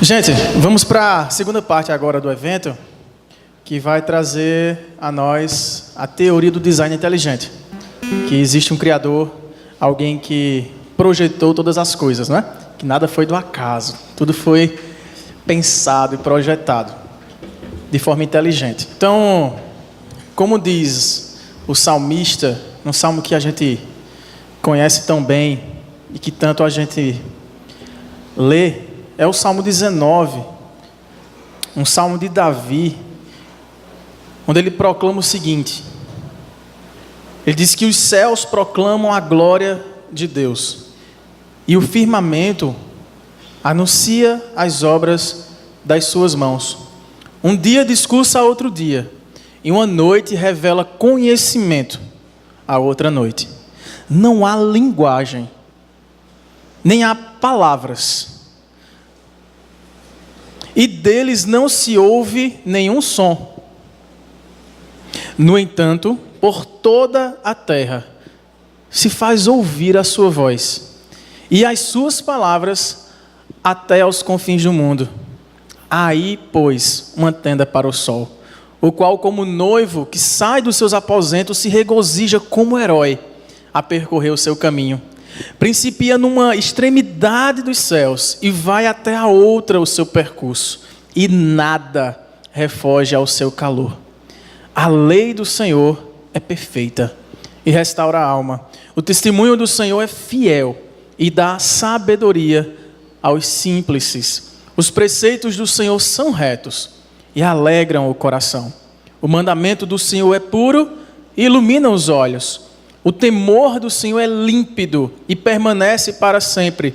Gente, vamos para a segunda parte agora do evento, que vai trazer a nós a teoria do design inteligente. Que existe um criador, alguém que projetou todas as coisas, né? Que nada foi do acaso, tudo foi pensado e projetado de forma inteligente. Então, como diz o salmista, um salmo que a gente conhece tão bem e que tanto a gente lê, é o Salmo 19, um salmo de Davi, onde ele proclama o seguinte: ele diz que os céus proclamam a glória de Deus, e o firmamento anuncia as obras das suas mãos. Um dia discursa a outro dia, e uma noite revela conhecimento a outra noite. Não há linguagem, nem há palavras, e deles não se ouve nenhum som. No entanto, por toda a terra se faz ouvir a sua voz, e as suas palavras até aos confins do mundo. Aí, pois, uma tenda para o sol, o qual, como noivo que sai dos seus aposentos, se regozija como herói a percorrer o seu caminho. Principia numa extremidade dos céus e vai até a outra o seu percurso, e nada refoge ao seu calor. A lei do Senhor é perfeita e restaura a alma. O testemunho do Senhor é fiel e dá sabedoria aos simples. Os preceitos do Senhor são retos e alegram o coração. O mandamento do Senhor é puro e ilumina os olhos. O temor do Senhor é límpido e permanece para sempre.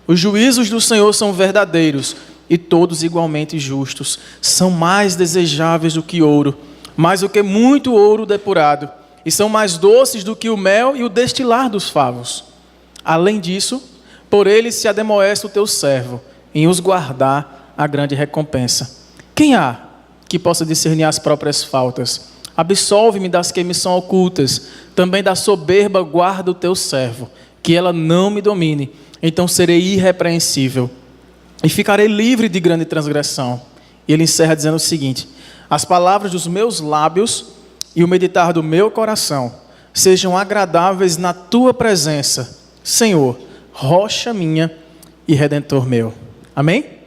Os juízos do Senhor são verdadeiros e todos igualmente justos. São mais desejáveis do que ouro, mais do que muito ouro depurado, e são mais doces do que o mel e o destilar dos favos. Além disso, por eles se ademoece o teu servo, em os guardar a grande recompensa. Quem há que possa discernir as próprias faltas? Absolve-me das que me são ocultas. Também da soberba guarda o teu servo, que ela não me domine. Então serei irrepreensível e ficarei livre de grande transgressão. E ele encerra dizendo o seguinte: as palavras dos meus lábios e o meditar do meu coração sejam agradáveis na tua presença, Senhor, rocha minha e redentor meu. Amém?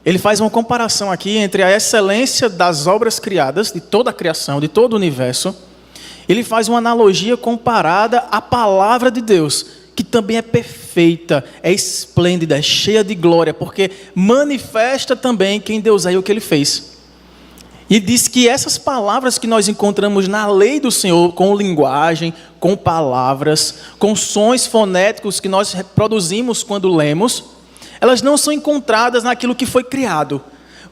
Ele faz uma comparação aqui entre a excelência das obras criadas, de toda a criação, de todo o universo. Ele faz uma analogia comparada à palavra de Deus, que também é perfeita, é esplêndida, é cheia de glória, porque manifesta também quem Deus é e o que Ele fez. E diz que essas palavras que nós encontramos na lei do Senhor, com linguagem, com palavras, com sons fonéticos que nós reproduzimos quando lemos, elas não são encontradas naquilo que foi criado,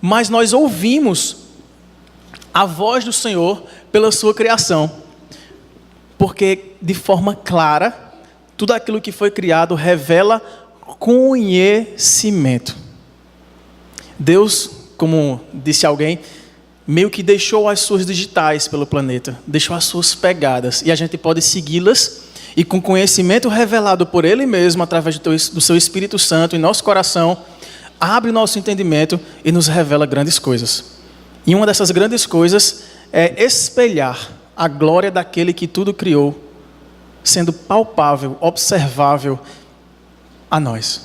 mas nós ouvimos a voz do Senhor pela sua criação, porque de forma clara, tudo aquilo que foi criado revela conhecimento. Deus, como disse alguém, meio que deixou as suas digitais pelo planeta, deixou as suas pegadas, e a gente pode segui-las, e com conhecimento revelado por Ele mesmo, através do seu Espírito Santo em nosso coração, abre o nosso entendimento e nos revela grandes coisas. E uma dessas grandes coisas é espelhar a glória daquele que tudo criou, sendo palpável, observável a nós.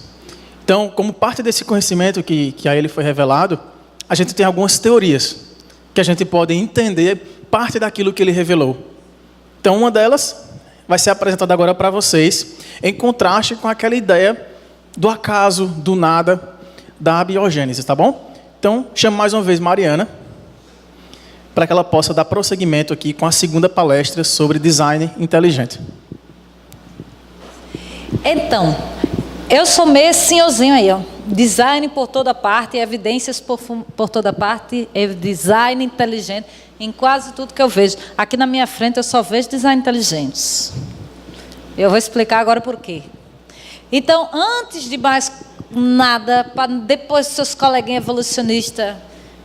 Então, como parte desse conhecimento que a Ele foi revelado, a gente tem algumas teorias que a gente pode entender parte daquilo que Ele revelou. Então, uma delas vai ser apresentada agora para vocês, em contraste com aquela ideia do acaso, do nada, da abiogênese, tá bom? Então, chamo mais uma vez Mariana, para que ela possa dar prosseguimento aqui com a segunda palestra sobre design inteligente. Então, eu sou meio senhorzinho aí, ó. Design por toda parte, evidências por toda parte, design inteligente, em quase tudo que eu vejo. Aqui na minha frente eu só vejo design inteligentes. Eu vou explicar agora por quê. Então, antes de mais nada, para depois seus coleguinhas evolucionistas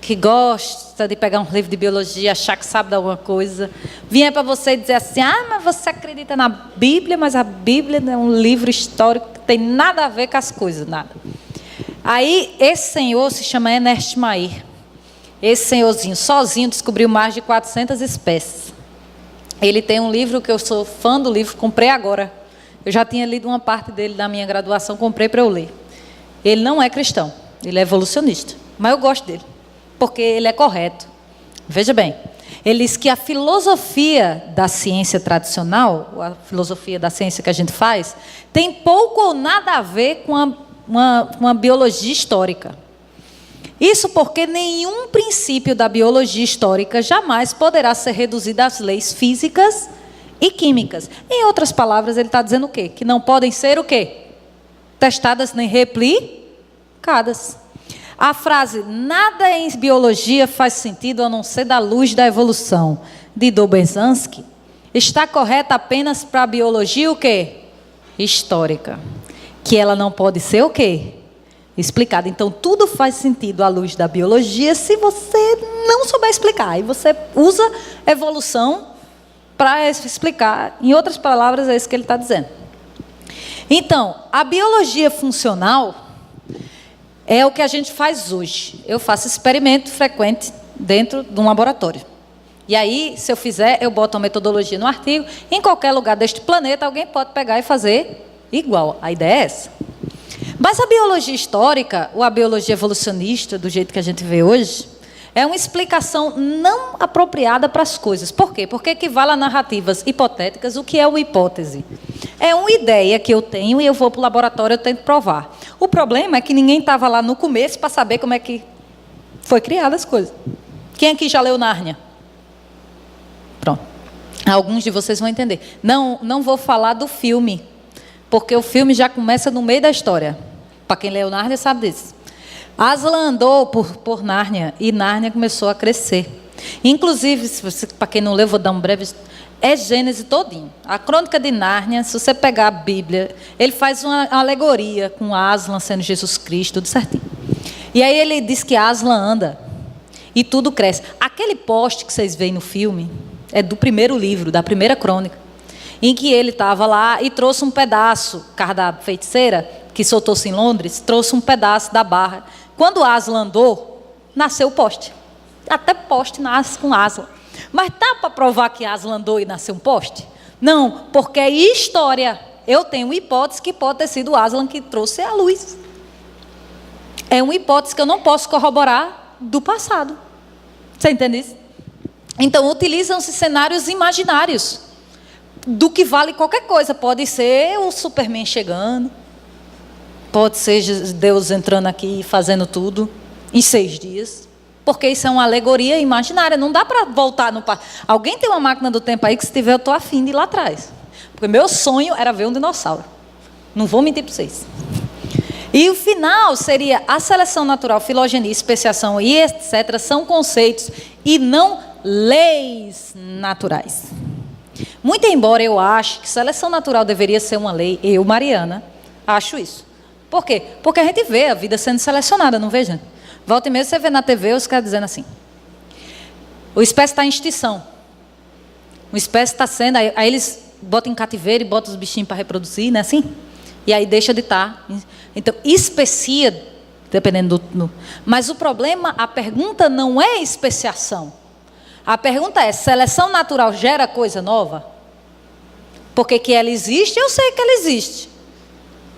que gosta de pegar um livro de biologia, achar que sabe de alguma coisa, vier para você e dizer assim: ah, mas você acredita na Bíblia, mas a Bíblia é um livro histórico que tem nada a ver com as coisas, nada. Aí, esse senhor se chama Ernest Mayr. Esse senhorzinho, sozinho, descobriu mais de 400 espécies. Ele tem um livro que eu sou fã do livro, comprei agora. Eu já tinha lido uma parte dele na minha graduação, comprei para eu ler. Ele não é cristão, ele é evolucionista. Mas eu gosto dele, porque ele é correto. Veja bem, ele diz que a filosofia da ciência tradicional, a filosofia da ciência que a gente faz, tem pouco ou nada a ver com uma biologia histórica. Isso porque nenhum princípio da biologia histórica jamais poderá ser reduzido às leis físicas e químicas. Em outras palavras, ele está dizendo o quê? Que não podem ser o quê? Testadas nem replicadas. A frase, nada em biologia faz sentido a não ser da luz da evolução, de Dobzhansky, está correta apenas para a biologia o quê? Histórica. Que ela não pode ser o quê? Explicada. Então, tudo faz sentido à luz da biologia se você não souber explicar. Aí você usa evolução para explicar. Em outras palavras, é isso que ele está dizendo. Então, a biologia funcional é o que a gente faz hoje. Eu faço experimento frequente dentro de um laboratório. E aí, se eu fizer, eu boto a metodologia no artigo. Em qualquer lugar deste planeta, alguém pode pegar e fazer igual. A ideia é essa. Mas a biologia histórica, ou a biologia evolucionista, do jeito que a gente vê hoje, é uma explicação não apropriada para as coisas. Por quê? Porque equivale a narrativas hipotéticas. O que é uma hipótese? É uma ideia que eu tenho e eu vou para o laboratório e eu tento provar. O problema é que ninguém estava lá no começo para saber como é que foi criada as coisas. Quem aqui já leu Nárnia? Pronto. Alguns de vocês vão entender. Não vou falar do filme, porque o filme já começa no meio da história. Para quem leu Nárnia sabe disso. Aslan andou por Nárnia e Nárnia começou a crescer. Inclusive, para quem não leu, vou dar um breve... É Gênesis todinho. A crônica de Nárnia, se você pegar a Bíblia, ele faz uma alegoria com Aslan sendo Jesus Cristo, tudo certinho. E aí ele diz que Aslan anda e tudo cresce. Aquele poste que vocês veem no filme é do primeiro livro, da primeira crônica, em que ele estava lá e trouxe um pedaço, carro da feiticeira, que soltou-se em Londres, trouxe um pedaço da barra. Quando Aslan andou, nasceu o poste. Até poste nasce com Aslan. Mas dá para provar que Aslan andou e nasceu um poste? Não, porque é história. Eu tenho uma hipótese que pode ter sido Aslan que trouxe a luz. É uma hipótese que eu não posso corroborar do passado. Você entende isso? Então, utilizam-se cenários imaginários do que vale qualquer coisa. Pode ser o Superman chegando, pode ser Deus entrando aqui e fazendo tudo em 6 dias. Porque isso é uma alegoria imaginária. Não dá para voltar no passado. Alguém tem uma máquina do tempo aí que, se tiver, eu estou afim de ir lá atrás. Porque meu sonho era ver um dinossauro. Não vou mentir para vocês. E o final seria a seleção natural, filogenia, especiação e etc. São conceitos e não leis naturais. Muito embora eu ache que seleção natural deveria ser uma lei, eu, Mariana, acho isso. Por quê? Porque a gente vê a vida sendo selecionada, não vê, gente? Volta e meia você vê na TV os caras dizendo assim: o espécie está em extinção. O espécie está sendo... Aí eles botam em cativeiro e botam os bichinhos para reproduzir, não é assim? E aí deixa de estar. Então, especia, dependendo do... Mas o problema, a pergunta não é especiação. A pergunta é, seleção natural gera coisa nova? Porque que ela existe, eu sei que ela existe.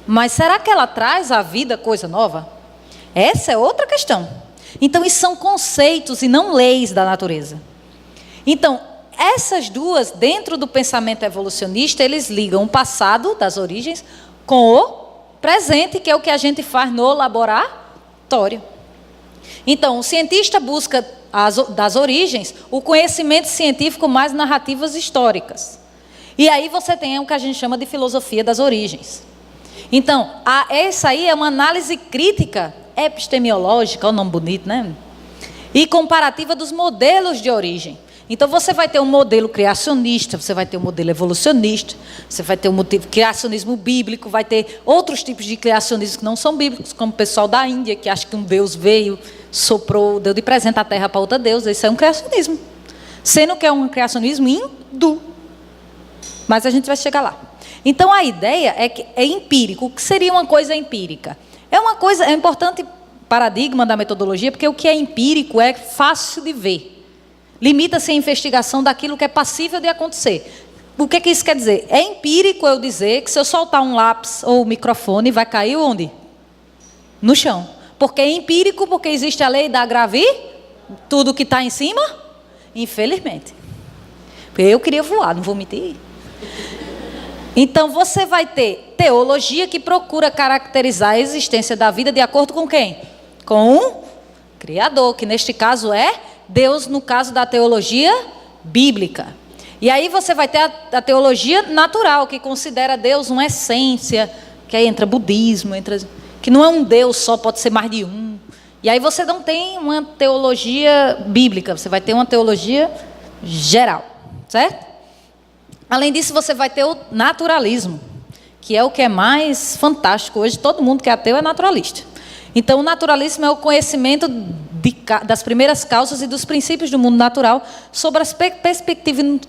Mas será que ela traz à vida coisa nova? Essa é outra questão. Então, isso são conceitos e não leis da natureza. Então, essas duas, dentro do pensamento evolucionista, eles ligam o passado, das origens, com o presente, que é o que a gente faz no laboratório. Então, o cientista busca das origens o conhecimento científico mais narrativas históricas. E aí você tem o que a gente chama de filosofia das origens. Então, essa aí é uma análise crítica epistemológica, é um nome bonito, né? E comparativa dos modelos de origem. Então, você vai ter um modelo criacionista, você vai ter um modelo evolucionista, você vai ter um criacionismo bíblico, vai ter outros tipos de criacionismo que não são bíblicos, como o pessoal da Índia, que acha que um Deus veio, soprou, deu de presente a terra para outra deusa. Isso é um criacionismo. Sendo que é um criacionismo hindu. Mas a gente vai chegar lá. Então, a ideia é que é empírico. O que seria uma coisa empírica? É uma coisa, é um importante paradigma da metodologia, porque o que é empírico é fácil de ver. Limita-se a investigação daquilo que é passível de acontecer. O que isso quer dizer? É empírico eu dizer que se eu soltar um lápis ou o microfone, vai cair onde? No chão. Porque é empírico, porque existe a lei da tudo que está em cima, infelizmente. Eu queria voar, não vou mentir. Então você vai ter teologia que procura caracterizar a existência da vida de acordo com quem? Com um Criador, que neste caso é Deus, no caso da teologia bíblica. E aí você vai ter a teologia natural, que considera Deus uma essência, que aí entra budismo, que não é um Deus só, pode ser mais de um. E aí você não tem uma teologia bíblica, você vai ter uma teologia geral, certo? Além disso, você vai ter o naturalismo, que é o que é mais fantástico. Hoje, todo mundo que é ateu é naturalista. Então, o naturalismo é o conhecimento das primeiras causas e dos princípios do mundo natural sobre as perspectivas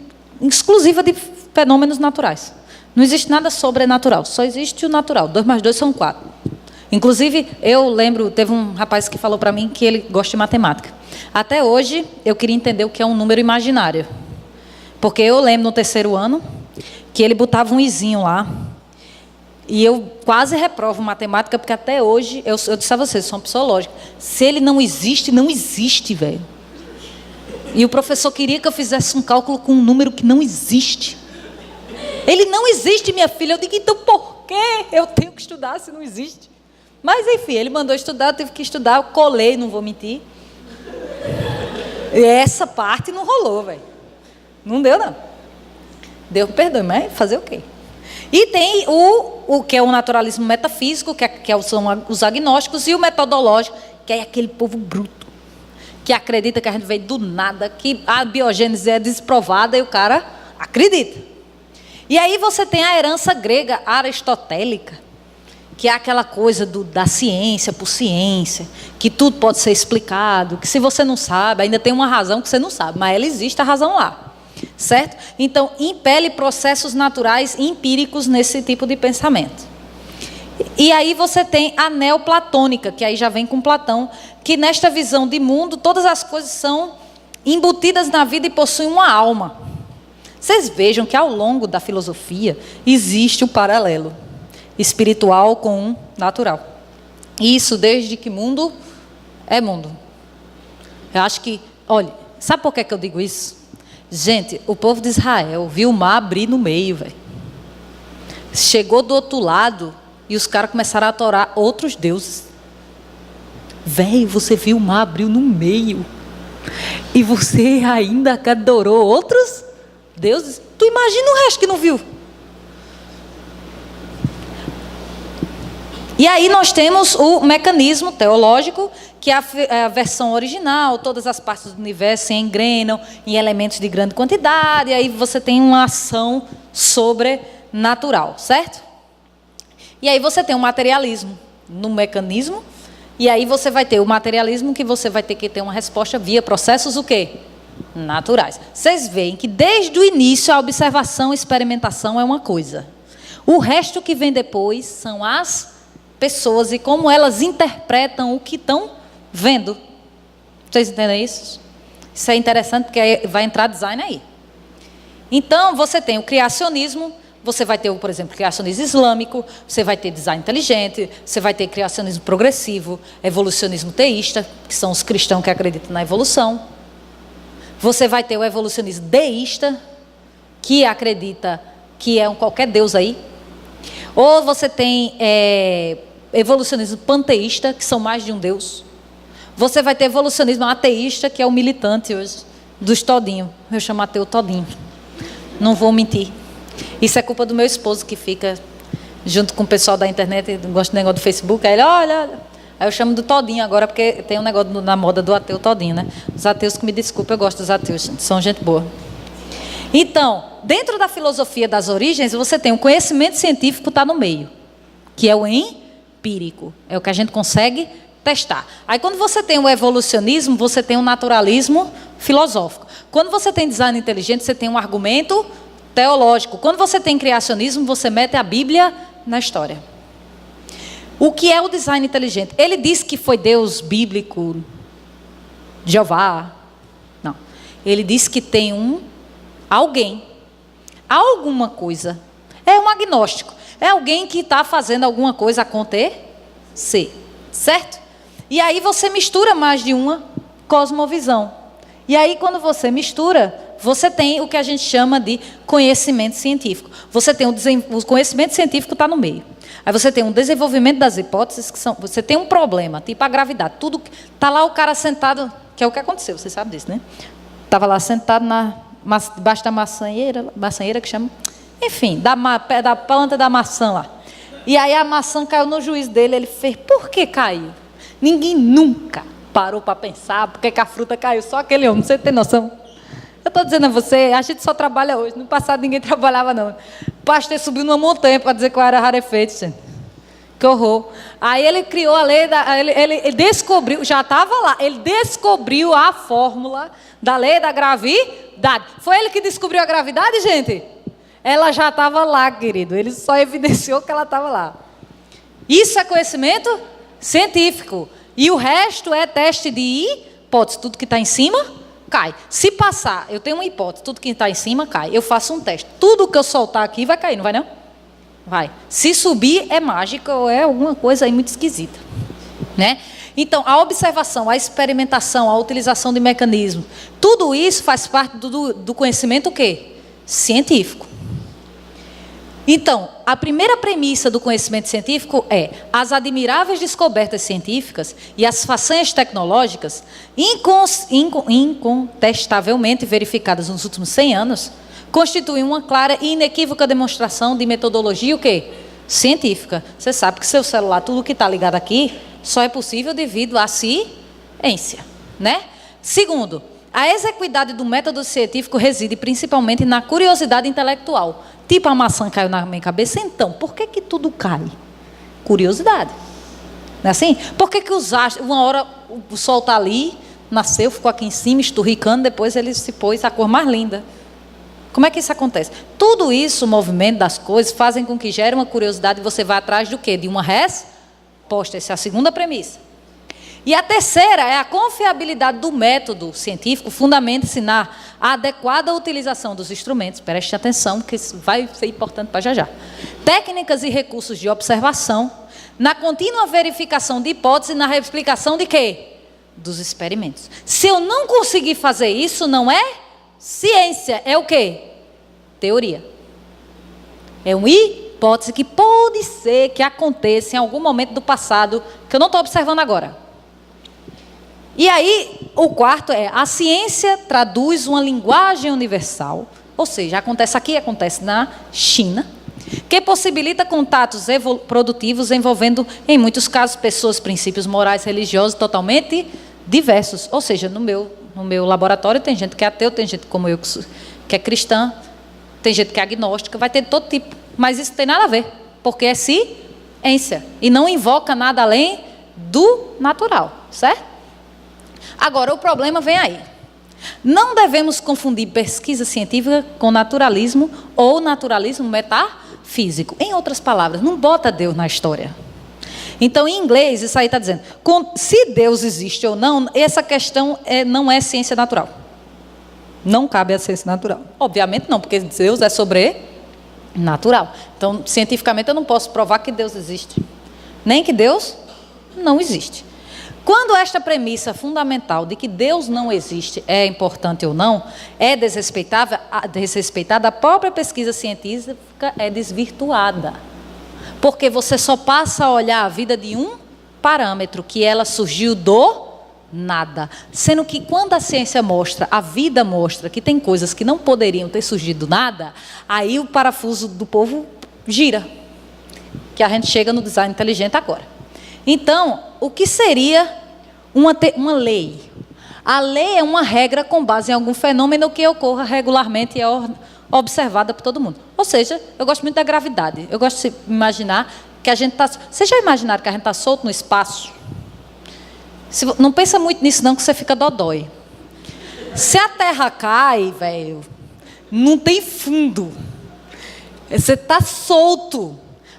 exclusivas de fenômenos naturais. Não existe nada sobrenatural, só existe o natural. 2 mais 2 são 4. Inclusive, eu lembro, teve um rapaz que falou para mim que ele gosta de matemática. Até hoje, eu queria entender o que é um número imaginário. Porque eu lembro no 3º ano que ele botava um izinho lá. E eu quase reprovo matemática, porque até hoje, eu disse a vocês, sou uma pessoa lógica. Se ele não existe, não existe, velho. E o professor queria que eu fizesse um cálculo com um número que não existe. Ele não existe, minha filha. Eu digo, então por que eu tenho que estudar se não existe? Mas enfim, ele mandou estudar, eu tive que estudar, eu colei, não vou mentir. E essa parte não rolou, velho. Não deu, não. Deus me perdoe, mas fazer o quê? E tem o que é o naturalismo metafísico, são os agnósticos, e o metodológico, que é aquele povo bruto, que acredita que a gente veio do nada, que a biogênese é desprovada e o cara acredita. E aí você tem a herança grega aristotélica, que é aquela coisa da ciência por ciência, que tudo pode ser explicado, que se você não sabe, ainda tem uma razão que você não sabe, mas ela existe a razão lá. Certo? Então, impele processos naturais empíricos nesse tipo de pensamento. E aí você tem a neoplatônica, que aí já vem com Platão, que nesta visão de mundo, todas as coisas são embutidas na vida e possuem uma alma. Vocês vejam que ao longo da filosofia existe o paralelo espiritual com o natural. Isso desde que mundo é mundo. Eu acho que, olha, sabe por que eu digo isso? Gente, o povo de Israel viu o mar abrir no meio, velho. Chegou do outro lado e os caras começaram a adorar outros deuses. Velho, você viu o mar abrir no meio e você ainda adorou outros deuses? Tu imagina o resto que não viu? E aí nós temos o mecanismo teológico, que é a versão original, todas as partes do universo se engrenam em elementos de grande quantidade, e aí você tem uma ação sobrenatural, certo? E aí você tem o materialismo no mecanismo, e aí você vai ter o materialismo que você vai ter que ter uma resposta via processos o quê? Naturais. Vocês veem que desde o início a observação e experimentação é uma coisa. O resto que vem depois são as pessoas e como elas interpretam o que estão vendo. Vocês entendem isso? Isso é interessante porque vai entrar design aí. Então, você tem o criacionismo, você vai ter, por exemplo, criacionismo islâmico, você vai ter design inteligente, você vai ter criacionismo progressivo, evolucionismo teísta, que são os cristãos que acreditam na evolução. Você vai ter o evolucionismo deísta, que acredita que é qualquer Deus aí. Ou você tem evolucionismo panteísta, que são mais de um Deus. Você vai ter evolucionismo ateísta, que é o militante hoje, dos todinhos. Eu chamo ateu todinho. Não vou mentir. Isso é culpa do meu esposo, que fica junto com o pessoal da internet, gosta do negócio do Facebook. Aí ele, olha. Aí eu chamo do todinho agora, porque tem um negócio na moda do ateu todinho, né? Os ateus, que me desculpem, eu gosto dos ateus, são gente boa. Então, dentro da filosofia das origens, você tem o conhecimento científico, está no meio, que é o empírico, é o que a gente consegue testar. Aí, quando você tem o evolucionismo, você tem o naturalismo filosófico. Quando você tem design inteligente, você tem um argumento teológico. Quando você tem criacionismo, você mete a Bíblia na história. O que é o design inteligente? Ele diz que foi Deus bíblico, Jeová. Não. Ele diz que tem alguém, alguma coisa. É um agnóstico. É alguém que está fazendo alguma coisa acontecer. Certo? E aí você mistura mais de uma cosmovisão. E aí quando você mistura, você tem o que a gente chama de conhecimento científico. Você tem o conhecimento científico está no meio. Aí você tem um desenvolvimento das hipóteses, você tem um problema, tipo a gravidade. Tudo está lá o cara sentado, que é o que aconteceu, você sabe disso, né? Estava lá sentado debaixo da maçanheira que chama, enfim, da planta da maçã lá. E aí a maçã caiu no juízo dele, ele fez, por que caiu? Ninguém nunca parou para pensar por que a fruta caiu, só aquele homem, você tem noção? Eu estou dizendo a você, a gente só trabalha hoje, no passado ninguém trabalhava não. O pastor subiu numa montanha para dizer que eu era rarefeito, gente. Que horror. Aí ele criou a lei, ele descobriu, já estava lá, ele descobriu a fórmula da lei da gravidade. Foi ele que descobriu a gravidade, gente? Ela já estava lá, querido, ele só evidenciou que ela estava lá. Isso é conhecimento científico. E o resto é teste de hipótese, tudo que está em cima cai. Se passar, eu tenho uma hipótese, tudo que está em cima cai. Eu faço um teste. Tudo que eu soltar aqui vai cair, não vai não? Vai. Se subir é mágica ou é alguma coisa aí muito esquisita. Né? Então, a observação, a experimentação, a utilização de mecanismos, tudo isso faz parte do conhecimento o quê? Científico. Então, a primeira premissa do conhecimento científico é as admiráveis descobertas científicas e as façanhas tecnológicas incontestavelmente verificadas nos últimos 100 anos constituem uma clara e inequívoca demonstração de metodologia o quê? Científica. Você sabe que seu celular, tudo que está ligado aqui, só é possível devido à ciência, né? Segundo, a execuidade do método científico reside principalmente na curiosidade intelectual. Tipo, a maçã caiu na minha cabeça, então, por que tudo cai? Curiosidade. Não é assim? Por que os astros, uma hora o sol está ali, nasceu, ficou aqui em cima, esturricando, depois ele se pôs a cor mais linda. Como é que isso acontece? Tudo isso, o movimento das coisas, fazem com que gere uma curiosidade e você vai atrás do quê? De uma resposta. Essa é a segunda premissa. E a terceira é a confiabilidade do método científico, fundamenta-se na adequada utilização dos instrumentos, preste atenção, que isso vai ser importante para já. Técnicas e recursos de observação, na contínua verificação de hipóteses e na explicação de quê? Dos experimentos. Se eu não conseguir fazer isso, não é ciência, é o quê? Teoria. É uma hipótese que pode ser que aconteça em algum momento do passado, que eu não estou observando agora. E aí, o quarto é, a ciência traduz uma linguagem universal, ou seja, acontece aqui, acontece na China, que possibilita contatos produtivos envolvendo, em muitos casos, pessoas, princípios morais, religiosos totalmente diversos. Ou seja, no meu laboratório tem gente que é ateu, tem gente como eu que é cristã, tem gente que é agnóstica, vai ter todo tipo. Mas isso não tem nada a ver, porque é ciência e não invoca nada além do natural, certo? Agora, o problema vem aí. Não devemos confundir pesquisa científica com naturalismo ou naturalismo metafísico. Em outras palavras, não bota Deus na história. Então, em inglês, isso aí está dizendo, se Deus existe ou não, essa questão não é ciência natural. Não cabe a ciência natural. Obviamente não, porque Deus é sobrenatural. Então, cientificamente, eu não posso provar que Deus existe. Nem que Deus não existe. Quando esta premissa fundamental de que Deus não existe é importante ou não, é desrespeitada, a própria pesquisa científica é desvirtuada. Porque você só passa a olhar a vida de um parâmetro, que ela surgiu do nada. Sendo que quando a ciência mostra, a vida mostra que tem coisas que não poderiam ter surgido do nada, aí o parafuso do povo gira. Que a gente chega no design inteligente agora. Então, o que seria uma lei? A lei é uma regra com base em algum fenômeno que ocorra regularmente e é observada por todo mundo. Ou seja, eu gosto muito da gravidade. Eu gosto de imaginar que a gente está... Vocês já imaginaram que a gente está solto no espaço? Não pensa muito nisso não, que você fica dodói. Se a Terra cai, velho, não tem fundo. Você está solto.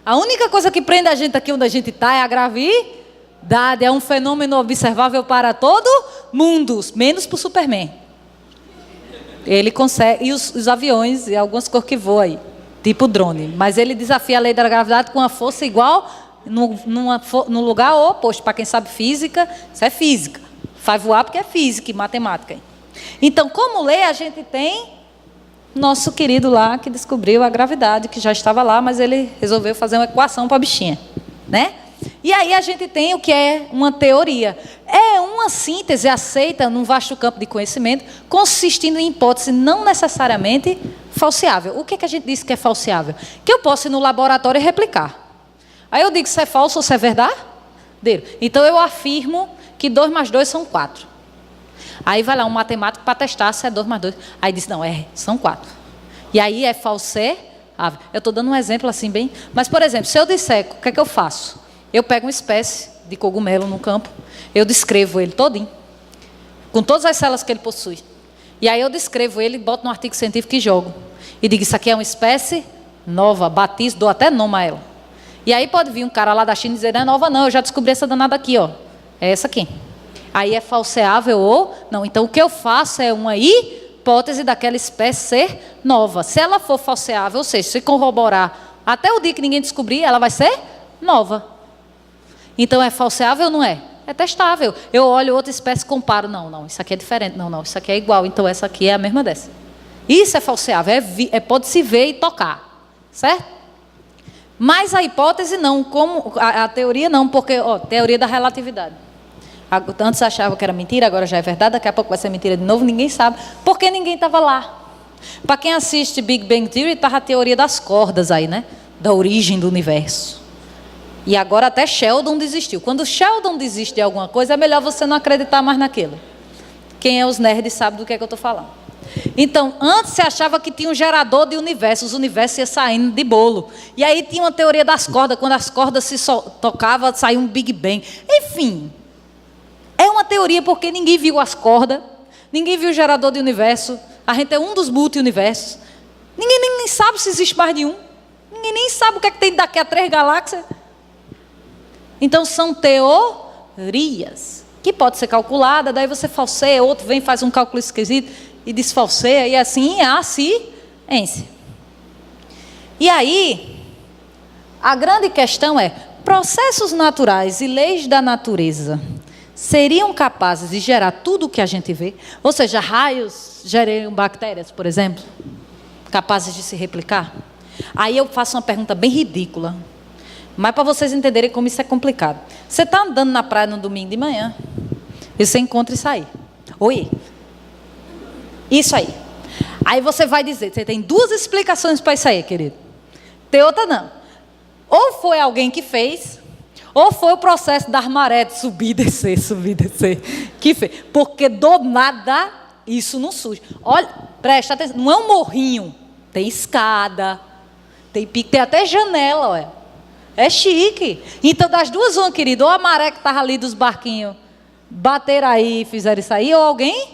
A única coisa que prende a gente aqui onde a gente está é a gravidade. É um fenômeno observável para todo mundo, menos para o Superman. Ele consegue, e os aviões e algumas coisas que voam aí, tipo drone. Mas ele desafia a lei da gravidade com uma força igual no lugar oposto. Para quem sabe física, isso é física. Faz voar porque é física e matemática. Então, como lei, a gente tem nosso querido lá que descobriu a gravidade, que já estava lá, mas ele resolveu fazer uma equação para a bichinha, né? E aí a gente tem o que é uma teoria. É uma síntese aceita num vasto campo de conhecimento, consistindo em hipótese não necessariamente falseável. O que é que a gente diz que é falseável? Que eu posso ir no laboratório e replicar. Aí eu digo se é falso ou se é verdadeiro. Então eu afirmo que 2 mais 2 são 4. Aí vai lá um matemático para testar se é 2 mais 2. Aí diz, não, são 4. E aí é falseável. Eu estou dando um exemplo assim bem... Mas, por exemplo, se eu disser, o que é que eu faço? Eu pego uma espécie de cogumelo no campo, eu descrevo ele todinho, com todas as células que ele possui. E aí eu descrevo ele, boto no artigo científico e jogo. E digo, isso aqui é uma espécie nova, batizo, dou até nome a ela. E aí pode vir um cara lá da China e dizer, não é nova não, eu já descobri essa danada aqui, ó. É essa aqui. Aí é falseável ou não. Então o que eu faço é uma hipótese daquela espécie ser nova. Se ela for falseável, ou seja, se corroborar até o dia que ninguém descobrir, ela vai ser nova. Então é falseável ou não é? É testável. Eu olho outra espécie e comparo. Não, isso aqui é diferente. Não, isso aqui é igual. Então essa aqui é a mesma dessa. Isso é falseável. Pode-se ver e tocar. Certo? Mas a hipótese não. Como a teoria não, porque, teoria da relatividade. Antes achava que era mentira, agora já é verdade. Daqui a pouco vai ser mentira de novo, ninguém sabe. Porque ninguém estava lá. Para quem assiste Big Bang Theory, estava a teoria das cordas aí, né? Da origem do universo. E agora até Sheldon desistiu. Quando Sheldon desiste de alguma coisa, é melhor você não acreditar mais naquilo. Quem é os nerds sabe do que é que eu estou falando. Então, antes você achava que tinha um gerador de universos, os universos iam saindo de bolo. E aí tinha uma teoria das cordas, quando as cordas se tocavam, saía um Big Bang. Enfim, é uma teoria porque ninguém viu as cordas, ninguém viu o gerador de universo, a gente é um dos multi-universos. Ninguém nem sabe se existe mais de um. Ninguém nem sabe o que é que tem daqui a 3 galáxias. Então são teorias que pode ser calculada, daí você falseia, outro vem faz um cálculo esquisito e desfalseia, e assim é a ciência. E aí, a grande questão é, processos naturais e leis da natureza seriam capazes de gerar tudo o que a gente vê? Ou seja, raios gerariam bactérias, por exemplo, capazes de se replicar? Aí eu faço uma pergunta bem ridícula, mas para vocês entenderem como isso é complicado. Você está andando na praia no domingo de manhã, e você encontra isso aí. Oi. Isso aí. Aí você vai dizer, você tem 2 explicações para isso aí, querido. Tem outra não. Ou foi alguém que fez, ou foi o processo das marés de subir e descer, que fez. Porque do nada, isso não surge. Olha, presta atenção, não é um morrinho, tem escada, tem pico, tem até janela, olha. É chique. Então, das duas, uma, querido, ou a maré que estava ali dos barquinhos bateram aí e fizeram isso aí, ou alguém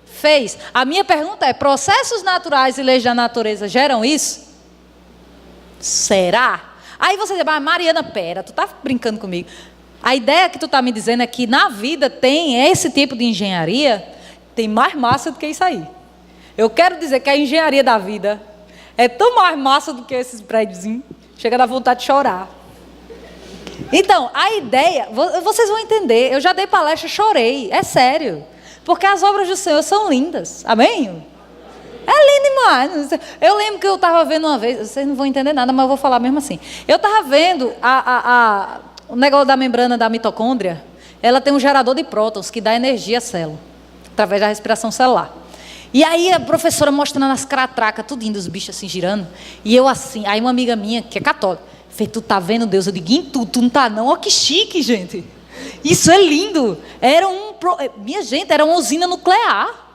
fez. A minha pergunta é, processos naturais e leis da natureza geram isso? Será? Aí você diz, mas Mariana, pera, tu está brincando comigo. A ideia que tu está me dizendo é que na vida tem esse tipo de engenharia, tem mais massa do que isso aí. Eu quero dizer que a engenharia da vida é tão mais massa do que esses prédiozinhos. Chega a dar vontade de chorar. Então, a ideia, vocês vão entender, eu já dei palestra, chorei, é sério. Porque as obras do Senhor são lindas, amém? É lindo demais. Eu lembro que eu estava vendo uma vez, vocês não vão entender nada, mas eu vou falar mesmo assim. Eu estava vendo o negócio da membrana da mitocôndria, ela tem um gerador de prótons que dá energia à célula, através da respiração celular. E aí a professora mostrando as cratracas, tudinho dos bichos assim girando. E eu assim, aí uma amiga minha, que é católica, fez, tu tá vendo Deus? Eu digo, em tu não tá não? Olha que chique, gente. Isso é lindo. Minha gente, era uma usina nuclear.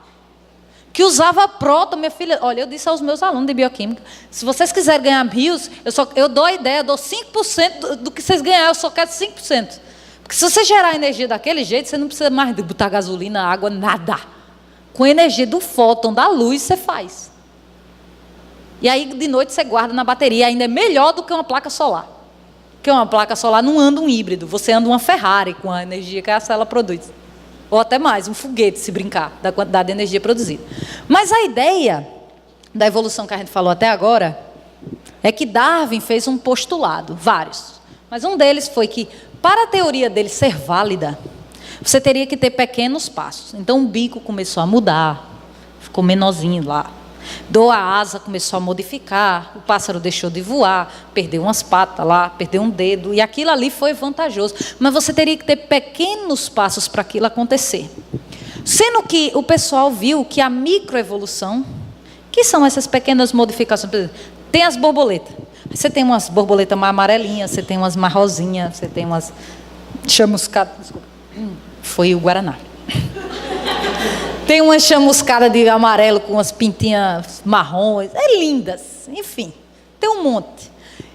Que usava próton, minha filha. Olha, eu disse aos meus alunos de bioquímica, se vocês quiserem ganhar rios, eu dou a ideia, eu dou 5% do que vocês ganharem, eu só quero 5%. Porque se você gerar energia daquele jeito, você não precisa mais de botar gasolina, água, nada. Com a energia do fóton, da luz, você faz. E aí, de noite, você guarda na bateria. Ainda é melhor do que uma placa solar. Porque uma placa solar não anda um híbrido. Você anda uma Ferrari com a energia que a célula produz. Ou até mais, um foguete, se brincar, da quantidade de energia produzida. Mas a ideia da evolução que a gente falou até agora é que Darwin fez um postulado, vários. Mas um deles foi que, para a teoria dele ser válida, você teria que ter pequenos passos. Então o bico começou a mudar, ficou menorzinho lá. A asa começou a modificar, o pássaro deixou de voar, perdeu umas patas lá, perdeu um dedo, e aquilo ali foi vantajoso. Mas você teria que ter pequenos passos para aquilo acontecer. Sendo que o pessoal viu que a microevolução, que são essas pequenas modificações, tem as borboletas. Você tem umas borboletas mais amarelinhas, você tem umas mais rosinhas, você tem umas chamuscadas. Desculpa. Foi o Guaraná. Tem uma chamuscada de amarelo com umas pintinhas marrons, lindas, enfim, tem um monte.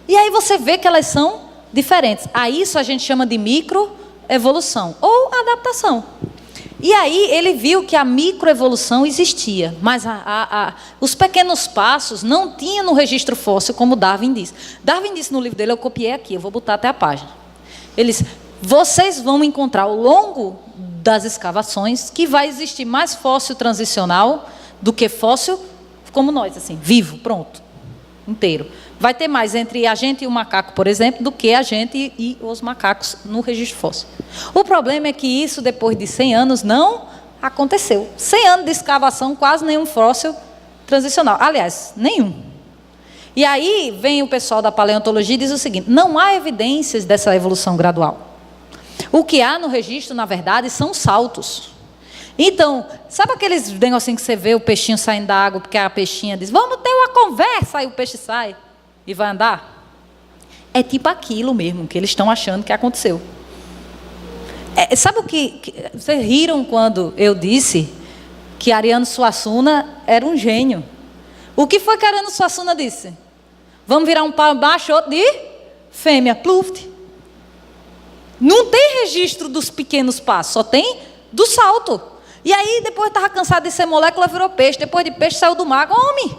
E aí você vê que elas são diferentes. A isso a gente chama de microevolução ou adaptação. E aí ele viu que a microevolução existia, mas os pequenos passos não tinham no registro fóssil, como Darwin disse. Darwin disse no livro dele, eu copiei aqui, eu vou botar até a página. Ele disse, vocês vão encontrar ao longo das escavações que vai existir mais fóssil transicional do que fóssil como nós, assim, vivo, pronto, inteiro. Vai ter mais entre a gente e o macaco, por exemplo, do que a gente e os macacos no registro fóssil. O problema é que isso, depois de 100 anos, não aconteceu. 100 anos de escavação, quase nenhum fóssil transicional. Aliás, nenhum. E aí vem o pessoal da paleontologia e diz o seguinte, não há evidências dessa evolução gradual. O que há no registro, na verdade, são saltos. Então, sabe aqueles negocinhos que você vê o peixinho saindo da água, porque a peixinha diz, vamos ter uma conversa, aí o peixe sai e vai andar? É tipo aquilo mesmo que eles estão achando que aconteceu. Sabe o que vocês riram quando eu disse que Ariano Suassuna era um gênio? O que foi que Ariano Suassuna disse? Vamos virar um pau baixo, outro de fêmea, pluft. Não tem registro dos pequenos passos, só tem do salto. E aí, depois estava cansado de ser molécula, virou peixe. Depois de peixe, saiu do mar. Homem!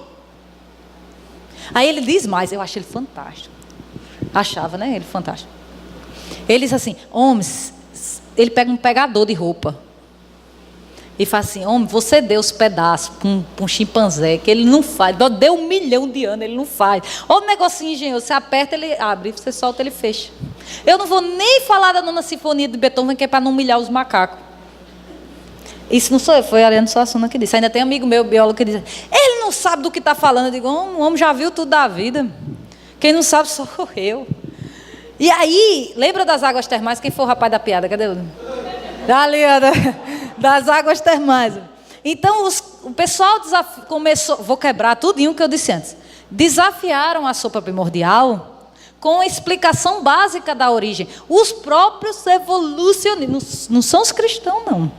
Aí ele diz mais, eu acho ele fantástico. Achava, né? Ele fantástico. Ele diz assim, homens, ele pega um pegador de roupa. E fala assim, homem, você deu os pedaços para um chimpanzé, que ele não faz. Deu 1 milhão de anos, ele não faz. Olha o negocinho engenhoso, você aperta, ele abre. Você solta, ele fecha. Eu não vou nem falar da nona sinfonia de Beethoven, que é para não humilhar os macacos. Isso não sou eu, foi Ariano Suassuna que disse. Ainda tem um amigo meu, biólogo, que diz, ele não sabe do que está falando. Eu digo, o homem já viu tudo da vida. Quem não sabe sou eu. E aí, lembra das águas termais? Quem foi o rapaz da piada? Cadê o... Ali, das águas termais. Então, o pessoal começou... Vou quebrar tudinho que eu disse antes. Desafiaram a sopa primordial com a explicação básica da origem. Os próprios evolucionistas, não são os cristãos, não.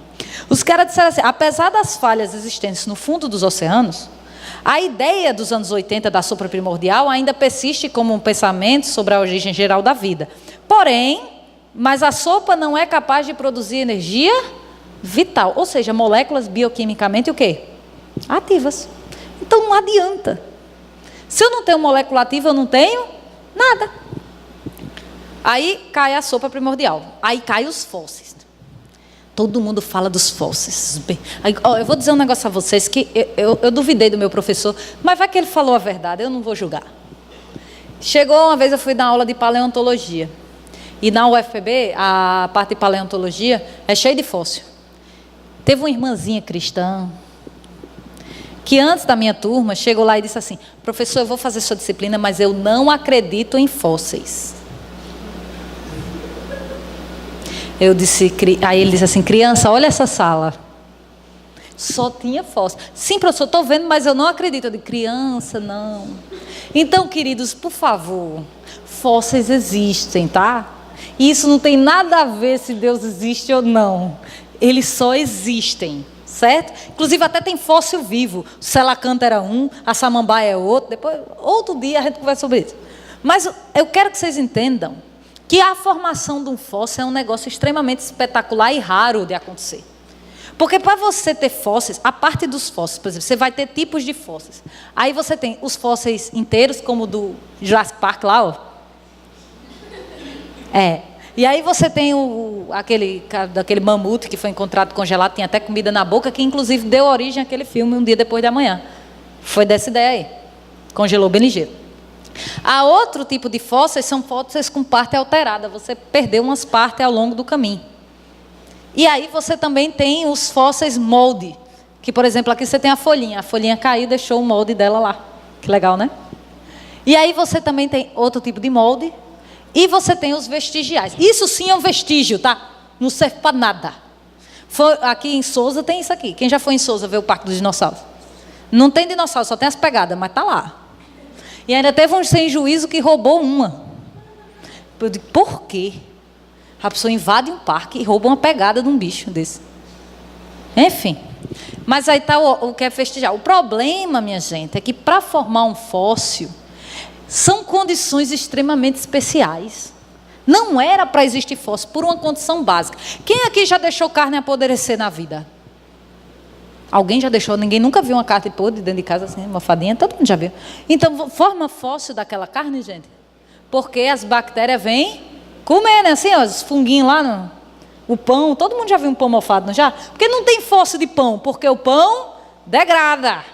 Os caras disseram assim, apesar das falhas existentes no fundo dos oceanos, a ideia dos anos 80 da sopa primordial ainda persiste como um pensamento sobre a origem geral da vida. Porém, mas a sopa não é capaz de produzir energia vital, ou seja, moléculas bioquimicamente o quê? Ativas. Então não adianta. Se eu não tenho molécula ativa, eu não tenho nada. Aí cai a sopa primordial. Aí cai os fósseis. Todo mundo fala dos fósseis. Aí, eu vou dizer um negócio a vocês que eu duvidei do meu professor, mas vai que ele falou a verdade, eu não vou julgar. Chegou uma vez, eu fui dar aula de paleontologia. E na UFPB, a parte de paleontologia é cheia de fóssil. Teve uma irmãzinha cristã, que antes da minha turma, chegou lá e disse assim, professor, eu vou fazer sua disciplina, mas eu não acredito em fósseis. Aí ele disse assim, criança, olha essa sala. Só tinha fóssil. Sim, professor, estou vendo, mas eu não acredito. Eu disse, criança, não. Então, queridos, por favor, fósseis existem, tá? E isso não tem nada a ver se Deus existe ou não. Eles só existem, certo? Inclusive até tem fóssil vivo. O Selacanta era um, a Samambaia é outro. Depois, outro dia a gente conversa sobre isso. Mas eu quero que vocês entendam que a formação de um fóssil é um negócio extremamente espetacular e raro de acontecer. Porque para você ter fósseis, a parte dos fósseis, por exemplo, você vai ter tipos de fósseis. Aí você tem os fósseis inteiros, como o do Jurassic Park lá, ó. E aí você tem aquele mamute que foi encontrado congelado, tinha até comida na boca, que inclusive deu origem àquele filme Um Dia Depois de Amanhã. Foi dessa ideia aí. Congelou bem ligeiro. Há outro tipo de fósseis, são fósseis com parte alterada. Você perdeu umas partes ao longo do caminho. E aí você também tem os fósseis molde. Que, por exemplo, aqui você tem a folhinha caiu e deixou o molde dela lá. Que legal, né? E aí você também tem outro tipo de molde. E você tem os vestigiais. Isso sim é um vestígio, tá? Não serve para nada. Aqui em Sousa tem isso aqui. Quem já foi em Sousa ver o Parque dos Dinossauros? Não tem dinossauro, só tem as pegadas, mas tá lá. E ainda teve um sem juízo que roubou uma. Eu digo, por quê? A pessoa invade um parque e rouba uma pegada de um bicho desse. Enfim. Mas aí está o que é vestigial. O problema, minha gente, é que para formar um fóssil, são condições extremamente especiais. Não era para existir fóssil, por uma condição básica. Quem aqui já deixou carne apodrecer na vida? Alguém já deixou? Ninguém nunca viu uma carne podre dentro de casa, assim, uma fadinha? Todo mundo já viu. Então, forma fóssil daquela carne, gente? Porque as bactérias vêm comer, né? Assim, ó, os funguinhos lá, o pão. Todo mundo já viu um pão mofado, não já? Porque não tem fóssil de pão, porque o pão degrada.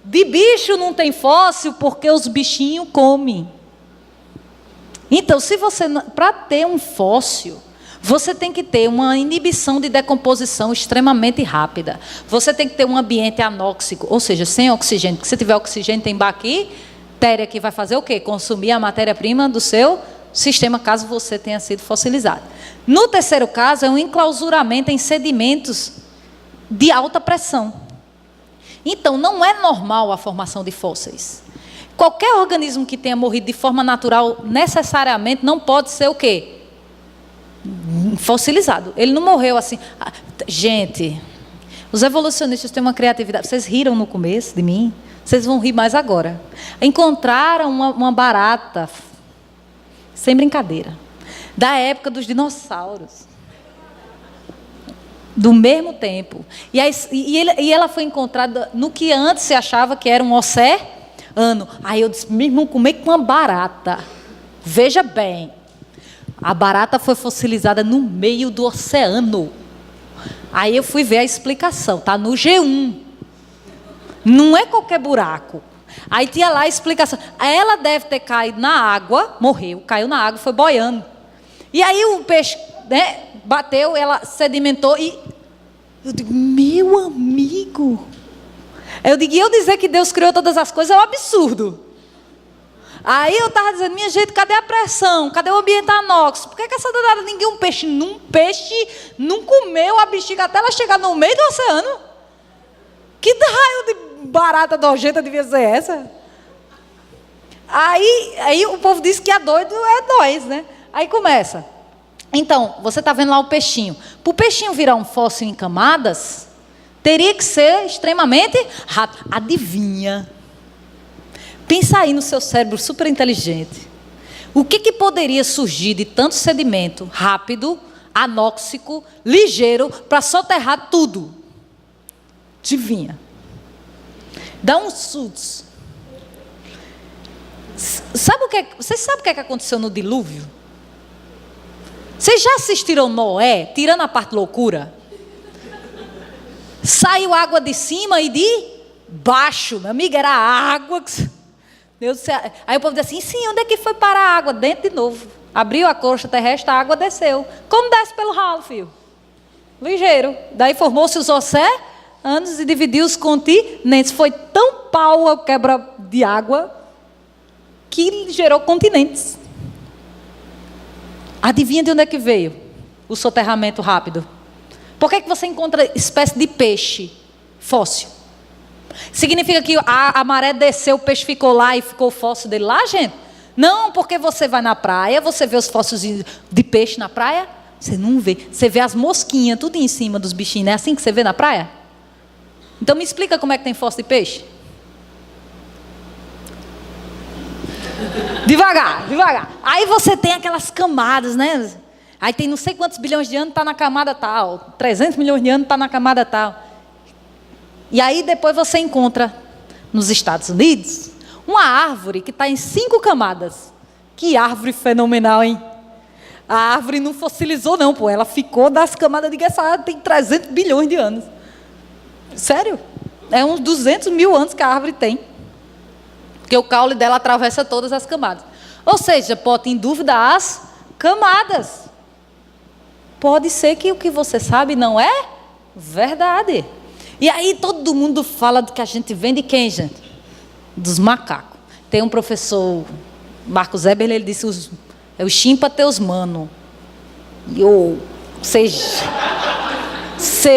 De bicho não tem fóssil, porque os bichinhos comem. Então, para ter um fóssil, você tem que ter uma inibição de decomposição extremamente rápida. Você tem que ter um ambiente anóxico, ou seja, sem oxigênio. Porque se tiver oxigênio, tem bactéria que vai fazer o quê? Consumir a matéria-prima do seu sistema, caso você tenha sido fossilizado. No terceiro caso, é um enclausuramento em sedimentos de alta pressão. Então, não é normal a formação de fósseis. Qualquer organismo que tenha morrido de forma natural, necessariamente, não pode ser o quê? Fossilizado. Ele não morreu assim. Gente, os evolucionistas têm uma criatividade. Vocês riram no começo de mim, vocês vão rir mais agora. Encontraram uma barata, sem brincadeira, da época dos dinossauros, do mesmo tempo. E ela foi encontrada no que antes se achava que era um oceano. Aí eu disse, meu irmão, como é que uma barata? Veja bem. A barata foi fossilizada no meio do oceano. Aí eu fui ver a explicação, tá no G1. Não é qualquer buraco. Aí tinha lá a explicação. Ela deve ter caído na água, morreu, caiu na água, foi boiando. E aí o peixe, né, bateu, ela sedimentou e eu digo, meu amigo. Eu digo, e eu dizer que Deus criou todas as coisas é um absurdo. Aí eu estava dizendo, minha gente, cadê a pressão? Cadê o ambiente anóxico? Por que essa danada um peixe não comeu a bexiga até ela chegar no meio do oceano? Que raio de barata nojenta devia ser essa? Aí o povo diz que é doido, é nós, né? Aí começa. Então, você está vendo lá o peixinho. Para o peixinho virar um fóssil em camadas, teria que ser extremamente rápido. Adivinha? Pensa aí no seu cérebro super inteligente. O que poderia surgir de tanto sedimento rápido, anóxico, ligeiro, para soterrar tudo? Adivinha? Dá uns sutos. Vocês sabem o que aconteceu no dilúvio? Vocês já assistiram Noé, tirando a parte loucura? Saiu água de cima e de baixo. Meu amigo, era água. Aí o povo diz assim, sim, onde é que foi parar a água? Dentro de novo. Abriu a crosta terrestre, a água desceu. Como desce pelo ralo, filho? Ligeiro. Daí formou-se os oceanos e dividiu os continentes. Foi tão pau a quebra de água que gerou continentes. Adivinha de onde é que veio o soterramento rápido? Por que você encontra espécie de peixe fóssil? Significa que a maré desceu, o peixe ficou lá e ficou o fóssil dele lá, gente? Não, porque você vai na praia, você vê os fósseis de peixe na praia, você não vê. Você vê as mosquinhas tudo em cima dos bichinhos, não é assim que você vê na praia? Então me explica como é que tem fóssil de peixe. Devagar. Aí você tem aquelas camadas, né? Aí tem não sei quantos bilhões de anos, está na camada tal. 300 milhões de anos, está na camada tal. E aí depois você encontra, nos Estados Unidos, uma árvore que está em 5 camadas. Que árvore fenomenal, hein? A árvore não fossilizou não, pô. Ela ficou das camadas de essa árvore tem 300 bilhões de anos. Sério? É uns 200 mil anos que a árvore tem. Porque o caule dela atravessa todas as camadas. Ou seja, bota em dúvida as camadas. Pode ser que o que você sabe não é verdade. E aí todo mundo fala do que a gente vem de quem, gente? Dos macacos. Tem um professor, Marcos Eberle, ele disse, é o chimpa teus mano. E você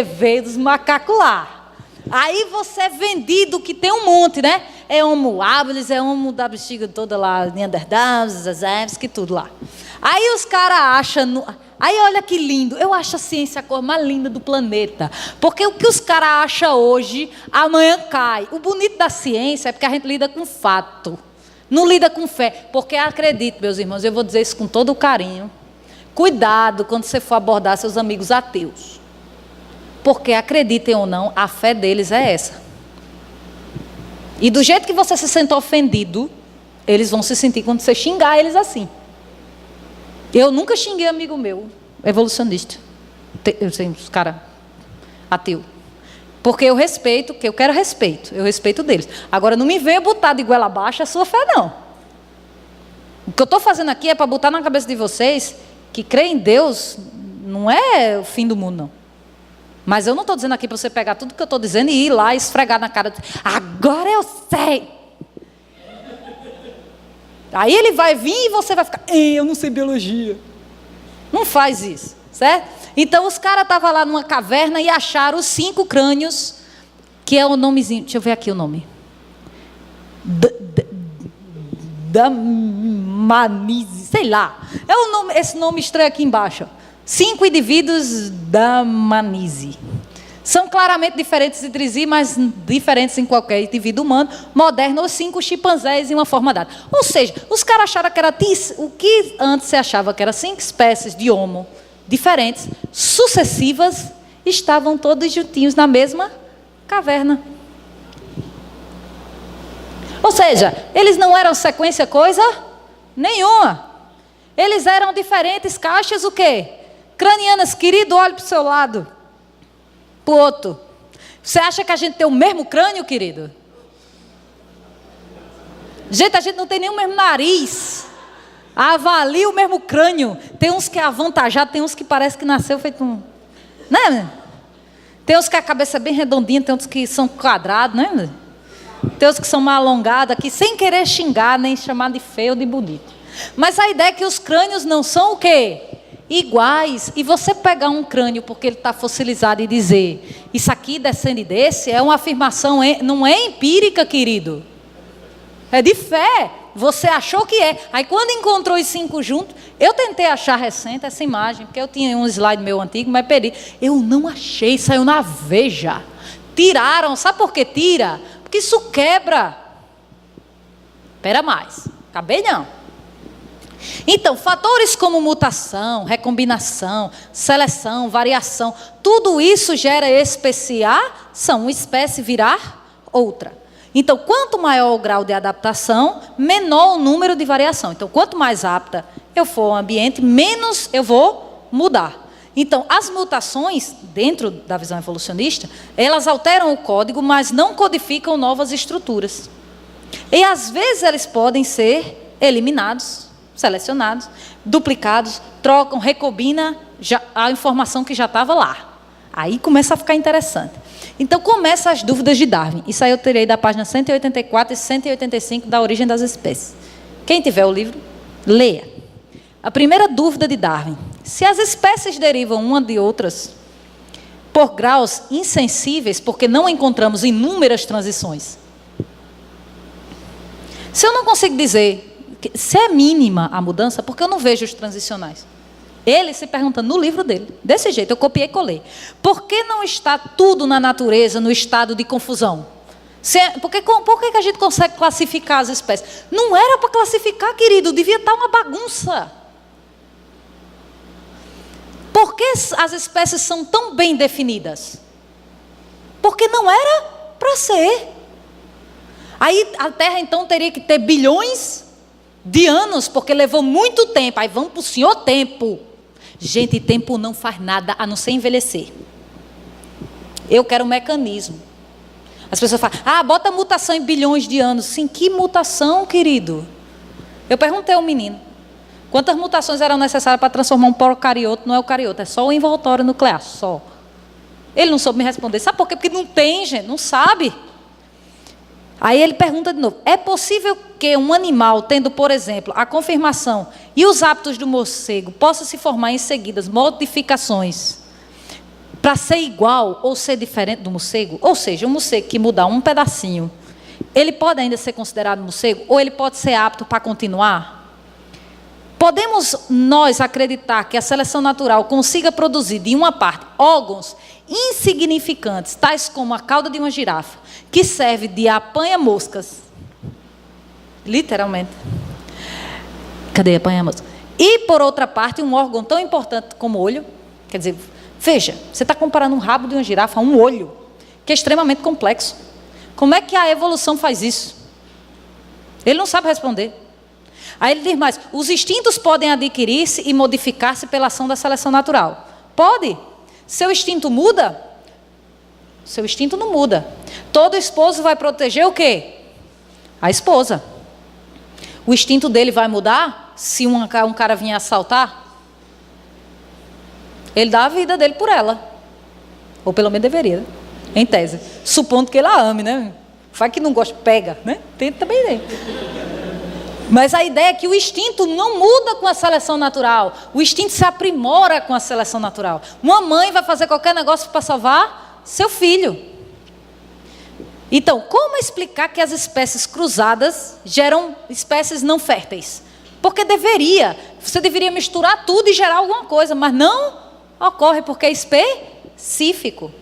veio dos macacos lá. Aí você é vendido, que tem um monte, né? É Homo habilis, é Homo da bexiga toda lá, Neanderthals, Zazevski, tudo lá. Aí os caras acham... Aí olha que lindo, eu acho a ciência a cor mais linda do planeta. Porque o que os caras acham hoje, amanhã cai. O bonito da ciência é porque a gente lida com fato. Não lida com fé. Porque acredite, meus irmãos, eu vou dizer isso com todo o carinho. Cuidado quando você for abordar seus amigos ateus. Porque, acreditem ou não, a fé deles é essa. E do jeito que você se sente ofendido, eles vão se sentir quando você xingar eles assim. Eu nunca xinguei amigo meu, evolucionista. Eu sei, os caras ateu. Porque eu respeito, que eu quero respeito. Eu respeito deles. Agora, não me venha botar de goela abaixo a sua fé, não. O que eu estou fazendo aqui é para botar na cabeça de vocês que crer em Deus não é o fim do mundo, não. Mas eu não estou dizendo aqui para você pegar tudo que eu estou dizendo e ir lá e esfregar na cara. Agora eu sei. Aí ele vai vir e você vai ficar, eu não sei biologia. Não faz isso, certo? Então os caras estavam lá numa caverna e acharam os 5 crânios, que é o nomezinho, deixa eu ver aqui o nome. Damaníase, sei lá. É o nome, esse nome estranho aqui embaixo. 5 indivíduos Damaníase. São claramente diferentes entre si, mas diferentes em qualquer indivíduo humano, moderno, ou 5 chimpanzés em uma forma dada. Ou seja, os caras acharam que era o que antes se achava que eram 5 espécies de homo diferentes, sucessivas, estavam todos juntinhos na mesma caverna. Ou seja, eles não eram sequência coisa nenhuma. Eles eram diferentes caixas o quê? Cranianas, querido, olhe para o seu lado. Para o outro. Você acha que a gente tem o mesmo crânio, querido? Gente, a gente não tem nem o mesmo nariz. Avalie o mesmo crânio. Tem uns que é avantajado, tem uns que parece que nasceu feito um... Né? Tem uns que a cabeça é bem redondinha, tem outros que são quadrados, né? Tem outros que são mais alongados aqui, sem querer xingar, nem chamar de feio ou de bonito. Mas a ideia é que os crânios não são o quê? Iguais. E você pegar um crânio porque ele está fossilizado e dizer isso aqui descende desse, é uma afirmação, não é empírica, querido. É de fé. Você achou que é. Aí quando encontrou os 5 juntos, eu tentei achar recente essa imagem, porque eu tinha um slide meu antigo, mas perdi. Eu não achei, saiu na Veja. Tiraram, sabe por que tira? Porque isso quebra. Espera mais, acabei não. Então, fatores como mutação, recombinação, seleção, variação, tudo isso gera especiação, uma espécie virar outra. Então, quanto maior o grau de adaptação, menor o número de variação. Então, quanto mais apta eu for ao ambiente, menos eu vou mudar. Então, as mutações, dentro da visão evolucionista, elas alteram o código, mas não codificam novas estruturas. E, às vezes, eles podem ser eliminados, selecionados, duplicados, trocam, recombina a informação que já estava lá. Aí começa a ficar interessante. Então, começam as dúvidas de Darwin. Isso aí eu terei da página 184 e 185 da Origem das Espécies. Quem tiver o livro, leia. A primeira dúvida de Darwin. Se as espécies derivam uma de outras por graus insensíveis, porque não encontramos inúmeras transições. Se eu não consigo dizer se é mínima a mudança, porque eu não vejo os transicionais. Ele se perguntando no livro dele, desse jeito, eu copiei e colei. Por que não está tudo na natureza no estado de confusão? Por que a gente consegue classificar as espécies? Não era para classificar, querido, devia estar uma bagunça. Por que as espécies são tão bem definidas? Porque não era para ser. Aí a Terra então teria que ter bilhões de anos, porque levou muito tempo. Aí vamos para o senhor tempo. Gente, tempo não faz nada a não ser envelhecer. Eu quero um mecanismo. As pessoas falam, bota mutação em bilhões de anos. Sim, que mutação, querido? Eu perguntei ao menino, quantas mutações eram necessárias para transformar um procarioto no eucarioto? É só o envoltório nuclear, só. Ele não soube me responder. Sabe por quê? Porque não tem, gente, não sabe. Aí ele pergunta de novo, é possível que um animal, tendo, por exemplo, a conformação e os hábitos do morcego, possa se formar em seguidas modificações para ser igual ou ser diferente do morcego? Ou seja, um morcego que mudar um pedacinho, ele pode ainda ser considerado morcego? Ou ele pode ser apto para continuar? Podemos nós acreditar que a seleção natural consiga produzir de uma parte órgãos insignificantes, tais como a cauda de uma girafa, que serve de apanha-moscas, literalmente. Cadê apanha-moscas? E, por outra parte, um órgão tão importante como o olho. Quer dizer, veja, você está comparando um rabo de uma girafa a um olho, que é extremamente complexo. Como é que a evolução faz isso? Ele não sabe responder. Aí ele diz mais, os instintos podem adquirir-se e modificar-se pela ação da seleção natural. Pode. Seu instinto muda? Seu instinto não muda. Todo esposo vai proteger o quê? A esposa. O instinto dele vai mudar se um cara vier assaltar? Ele dá a vida dele por ela. Ou pelo menos deveria, né? Em tese. Supondo que ele a ame, né? Vai que não gosta, pega, né? Tem também, né? Mas a ideia é que o instinto não muda com a seleção natural. O instinto se aprimora com a seleção natural. Uma mãe vai fazer qualquer negócio para salvar seu filho. Então, como explicar que as espécies cruzadas geram espécies não férteis? Porque você deveria misturar tudo e gerar alguma coisa, mas não ocorre porque é específico.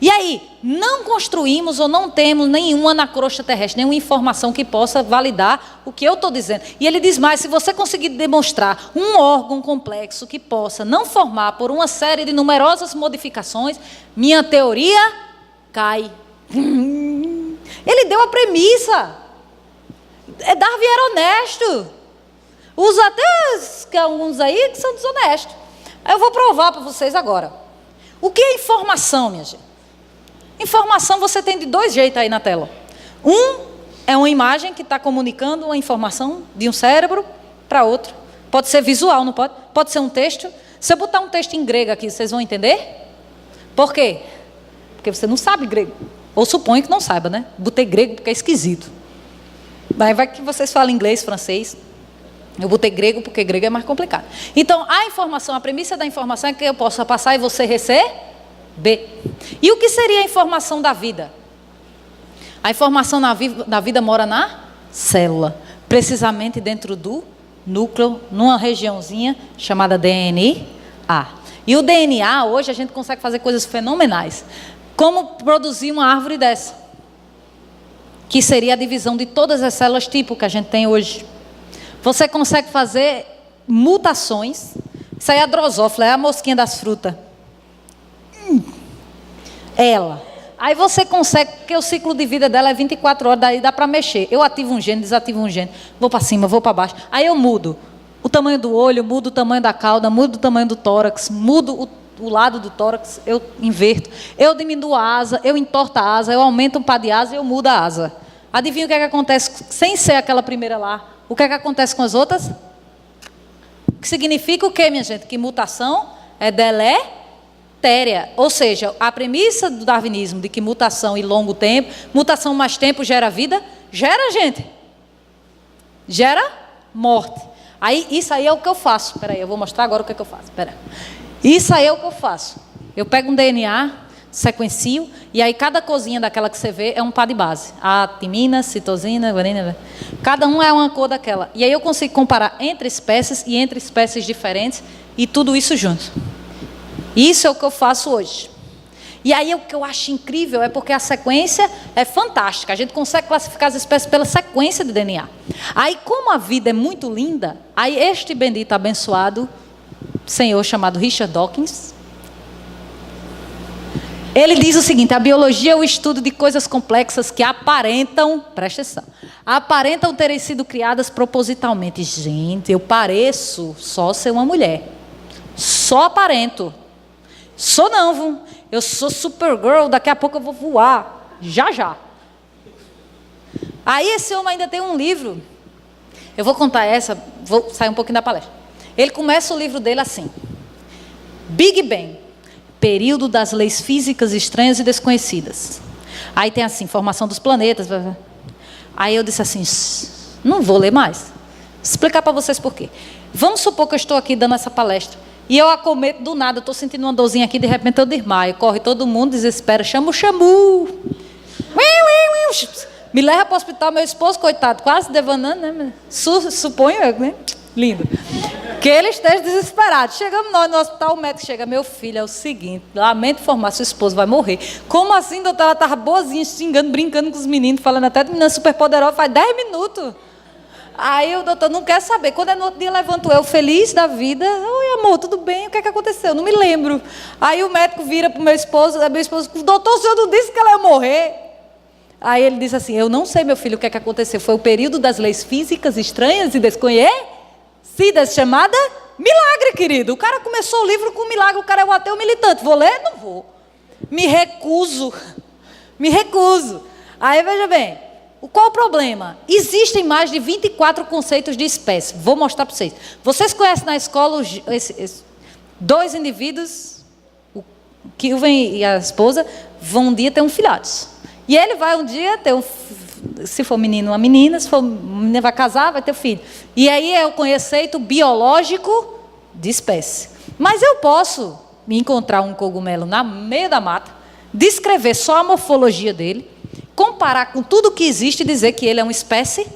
E aí, não construímos ou não temos nenhuma na crosta terrestre, nenhuma informação que possa validar o que eu estou dizendo. E ele diz mais, se você conseguir demonstrar um órgão complexo que possa não formar por uma série de numerosas modificações, minha teoria cai. Ele deu a premissa. Darwin era honesto. Usa até alguns aí que são desonestos. Eu vou provar para vocês agora. O que é informação, minha gente? Informação você tem de dois jeitos aí na tela. Um é uma imagem que está comunicando uma informação de um cérebro para outro. Pode ser visual, não pode? Pode ser um texto. Se eu botar um texto em grego aqui, vocês vão entender? Por quê? Porque você não sabe grego. Ou supõe que não saiba, né? Botei grego porque é esquisito. Mas vai que vocês falam inglês, francês. Eu botei grego porque grego é mais complicado. Então, a informação, a premissa da informação é que eu possa passar e você receber. E o que seria a informação da vida? A informação da vida mora na célula, precisamente dentro do núcleo, numa regiãozinha chamada DNA. E o DNA, hoje a gente consegue fazer coisas fenomenais. Como produzir uma árvore dessa? Que seria a divisão de todas as células tipo que a gente tem hoje. Você consegue fazer mutações. Isso aí é a drosófila, é a mosquinha das frutas. Ela. Aí você consegue, porque o ciclo de vida dela é 24 horas, daí dá para mexer. Eu ativo um gene, desativo um gene. Vou para cima, vou para baixo. Aí eu mudo o tamanho do olho, mudo o tamanho da cauda, mudo o tamanho do tórax, mudo o lado do tórax, eu inverto. Eu diminuo a asa, eu entorto a asa, eu aumento um par de asa e eu mudo a asa. Adivinha o que é que acontece sem ser aquela primeira lá? O que é que acontece com as outras? Que significa o quê, minha gente? Que mutação é deletéria. Ou seja, a premissa do darwinismo de que mutação e longo tempo, mutação mais tempo gera vida, gera, gente. Gera morte. Aí, isso aí é o que eu faço. Espera aí, eu vou mostrar agora o que é que eu faço. Espera. Isso aí é o que eu faço. Eu pego um DNA, sequencio, e aí cada cozinha daquela que você vê é um par de base. A timina, citosina, guanina. Cada um é uma cor daquela. E aí eu consigo comparar entre espécies e entre espécies diferentes e tudo isso junto. Isso é o que eu faço hoje. E aí o que eu acho incrível é porque a sequência é fantástica. A gente consegue classificar as espécies pela sequência de DNA. Aí como a vida é muito linda, aí este bendito abençoado senhor chamado Richard Dawkins. Ele diz o seguinte: a biologia é o estudo de coisas complexas que aparentam, presta atenção, aparentam terem sido criadas propositalmente. Gente, eu pareço só ser uma mulher. Só aparento. Sou não, viu? Eu sou Supergirl, daqui a pouco eu vou voar. Já, já. Aí esse homem ainda tem um livro. Eu vou contar essa, vou sair um pouquinho da palestra. Ele começa o livro dele assim: Big Bang, período das leis físicas estranhas e desconhecidas. Aí tem assim, formação dos planetas. Aí eu disse assim, não vou ler mais. Vou explicar para vocês por quê. Vamos supor que eu estou aqui dando essa palestra e eu acometo do nada, eu estou sentindo uma dorzinha aqui, de repente eu desmaio. Corre todo mundo, desespera, chama o SAMU. Me leva para o hospital, meu esposo, coitado, quase devanando, né? Suponho eu, né? Lindo. Que ele esteja desesperado. Chegamos nós no hospital, o médico chega: meu filho, é o seguinte, lamento informar, seu esposo vai morrer. Como assim, doutora? Ela estava boazinha, xingando, brincando com os meninos, falando até de menina super poderosa, faz 10 minutos. Aí o doutor não quer saber. Quando é no outro dia, levanto eu, feliz da vida. Oi, amor, tudo bem? O que é que aconteceu? Não me lembro. Aí o médico vira para o meu esposo, doutor, o senhor não disse que ela ia morrer? Aí ele diz assim: eu não sei, meu filho, o que é que aconteceu. Foi o período das leis físicas estranhas e desconhecidas, chamada milagre, querido. O cara começou o livro com milagre, o cara é um ateu militante. Vou ler? Não vou. Me recuso. Aí veja bem, qual o problema? Existem mais de 24 conceitos de espécie. Vou mostrar para vocês. Vocês conhecem na escola dois indivíduos, o Kilvin e a esposa, vão um dia ter um filhote. E ele vai um dia ter se for menino, uma menina, se for menina, vai casar, vai ter filho. E aí é o conceito biológico de espécie. Mas eu posso me encontrar um cogumelo no meio da mata, descrever só a morfologia dele, comparar com tudo que existe e dizer que ele é uma espécie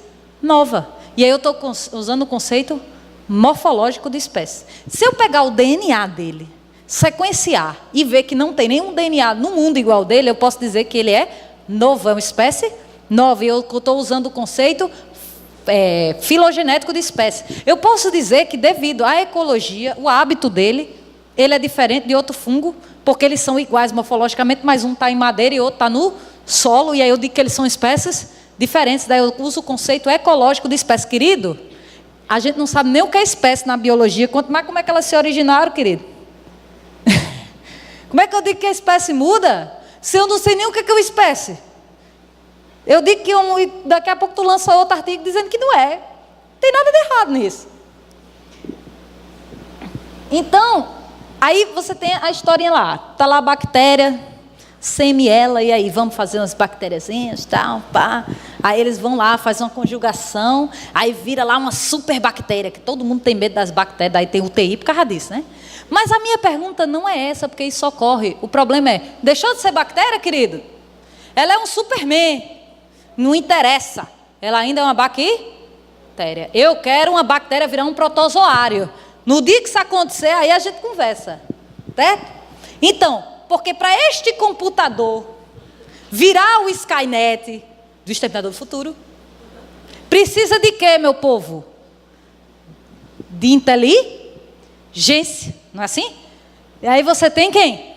nova. E aí eu estou usando o conceito morfológico de espécie. Se eu pegar o DNA dele, sequenciar e ver que não tem nenhum DNA no mundo igual dele, eu posso dizer que ele é novo, é uma espécie nova. E eu estou usando o conceito filogenético de espécie. Eu posso dizer que, devido à ecologia, o hábito dele, ele é diferente de outro fungo, porque eles são iguais morfologicamente, mas um está em madeira e outro está no solo, e aí eu digo que eles são espécies diferentes. Daí eu uso o conceito ecológico de espécie. Querido, a gente não sabe nem o que é espécie na biologia, quanto mais como é que elas se originaram, querido. Como é que eu digo que a espécie muda, se eu não sei nem o que é uma espécie? Eu digo que daqui a pouco tu lança outro artigo dizendo que não é. Não tem nada de errado nisso. Então, aí você tem a historinha lá. Está lá a bactéria, seme ela, e aí vamos fazer umas bactériazinhas, tal, pá. Aí eles vão lá, fazem uma conjugação, aí vira lá uma super bactéria, que todo mundo tem medo das bactérias, daí tem UTI por causa disso, né? Mas a minha pergunta não é essa, porque isso ocorre. O problema é, deixou de ser bactéria, querido? Ela é um Superman. Não interessa. Ela ainda é uma bactéria. Eu quero uma bactéria virar um protozoário. No dia que isso acontecer, aí a gente conversa. Certo? Então, porque para este computador virar o Skynet do Exterminador do Futuro, precisa de quê, meu povo? De inteligência. Não é assim? E aí você tem quem?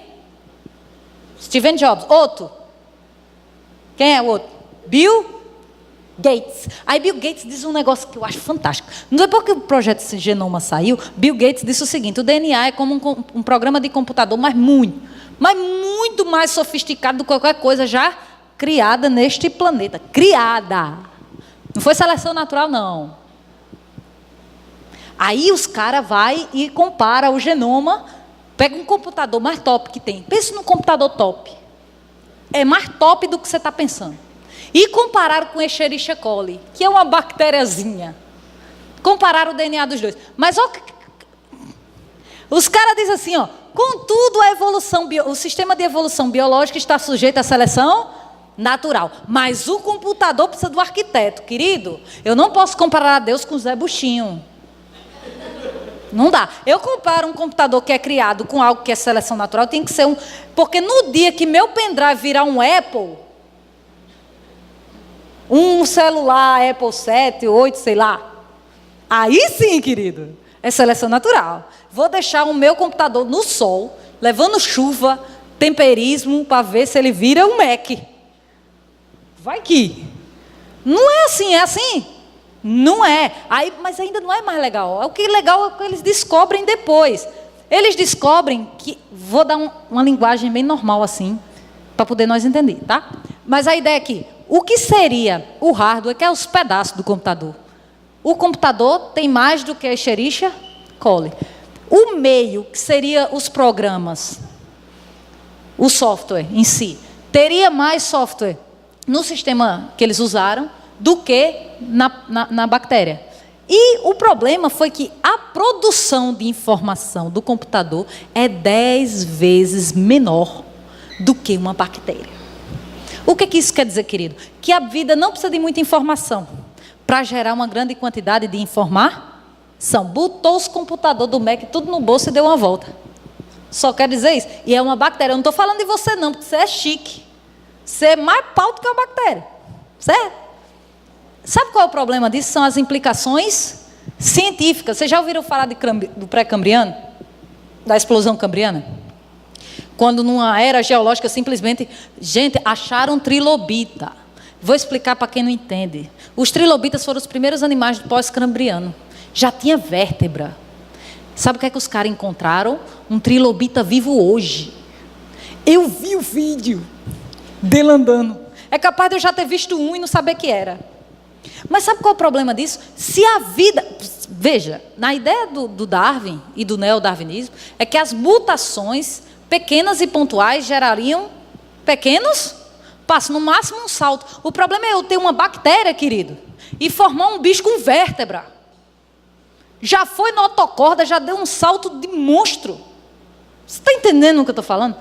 Steve Jobs. Outro. Quem é o outro? Bill Gates. Aí Bill Gates diz um negócio que eu acho fantástico. Depois que o projeto Genoma saiu, Bill Gates disse o seguinte: o DNA é como um programa de computador, mas muito mais sofisticado do que qualquer coisa já criada neste planeta. Criada. Não foi seleção natural, não. Aí os caras vão e comparam o genoma, pega um computador mais top que tem. Pensa num computador top. É mais top do que você está pensando. E compararam com Escherichia coli, que é uma bactériazinha. Compararam o DNA dos dois. Mas ó, os caras dizem assim, ó, contudo o sistema de evolução biológica está sujeito à seleção natural. Mas o computador precisa do arquiteto, querido. Eu não posso comparar a Deus com o Zé Buchinho. Não dá. Eu comparo um computador que é criado com algo que é seleção natural, tem que ser um... Porque no dia que meu pendrive virar um Apple, um celular Apple 7, 8, sei lá, aí sim, querido. É seleção natural. Vou deixar o meu computador no sol, levando chuva, temperismo, para ver se ele vira um Mac. Vai que. Não é assim, é assim? Não é. Aí, mas ainda não é mais legal. O que é legal é o que eles descobrem depois. Eles descobrem que... Vou dar uma linguagem bem normal assim, para poder nós entender, tá? Mas a ideia é que o que seria o hardware, que é os pedaços do computador. O computador tem mais do que a Escherichia coli. O meio, que seria os programas, o software em si, teria mais software no sistema que eles usaram do que na bactéria. E o problema foi que a produção de informação do computador é 10 vezes menor do que uma bactéria. O que isso quer dizer, querido? Que a vida não precisa de muita informação para gerar uma grande quantidade de informação. Botou os computadores do Mac tudo no bolso e deu uma volta. Só quer dizer isso. E é uma bactéria. Eu não estou falando de você não, porque você é chique. Você é mais pau do que uma bactéria. Certo? Sabe qual é o problema disso? São as implicações científicas. Vocês já ouviram falar do pré-cambriano? Da explosão cambriana? Quando numa era geológica simplesmente... Gente, acharam trilobita. Vou explicar para quem não entende. Os trilobitas foram os primeiros animais do pós-cambriano. Já tinha vértebra. Sabe o que é que os caras encontraram? Um trilobita vivo hoje. Eu vi o vídeo dele andando. É capaz de eu já ter visto um e não saber que era. Mas sabe qual é o problema disso? Se a vida... Veja, na ideia do Darwin e do neodarwinismo, é que as mutações pequenas e pontuais gerariam pequenos passos, no máximo um salto. O problema é eu ter uma bactéria, querido, e formar um bicho com vértebra. Já foi na otocorda, já deu um salto de monstro. Você está entendendo o que eu estou falando?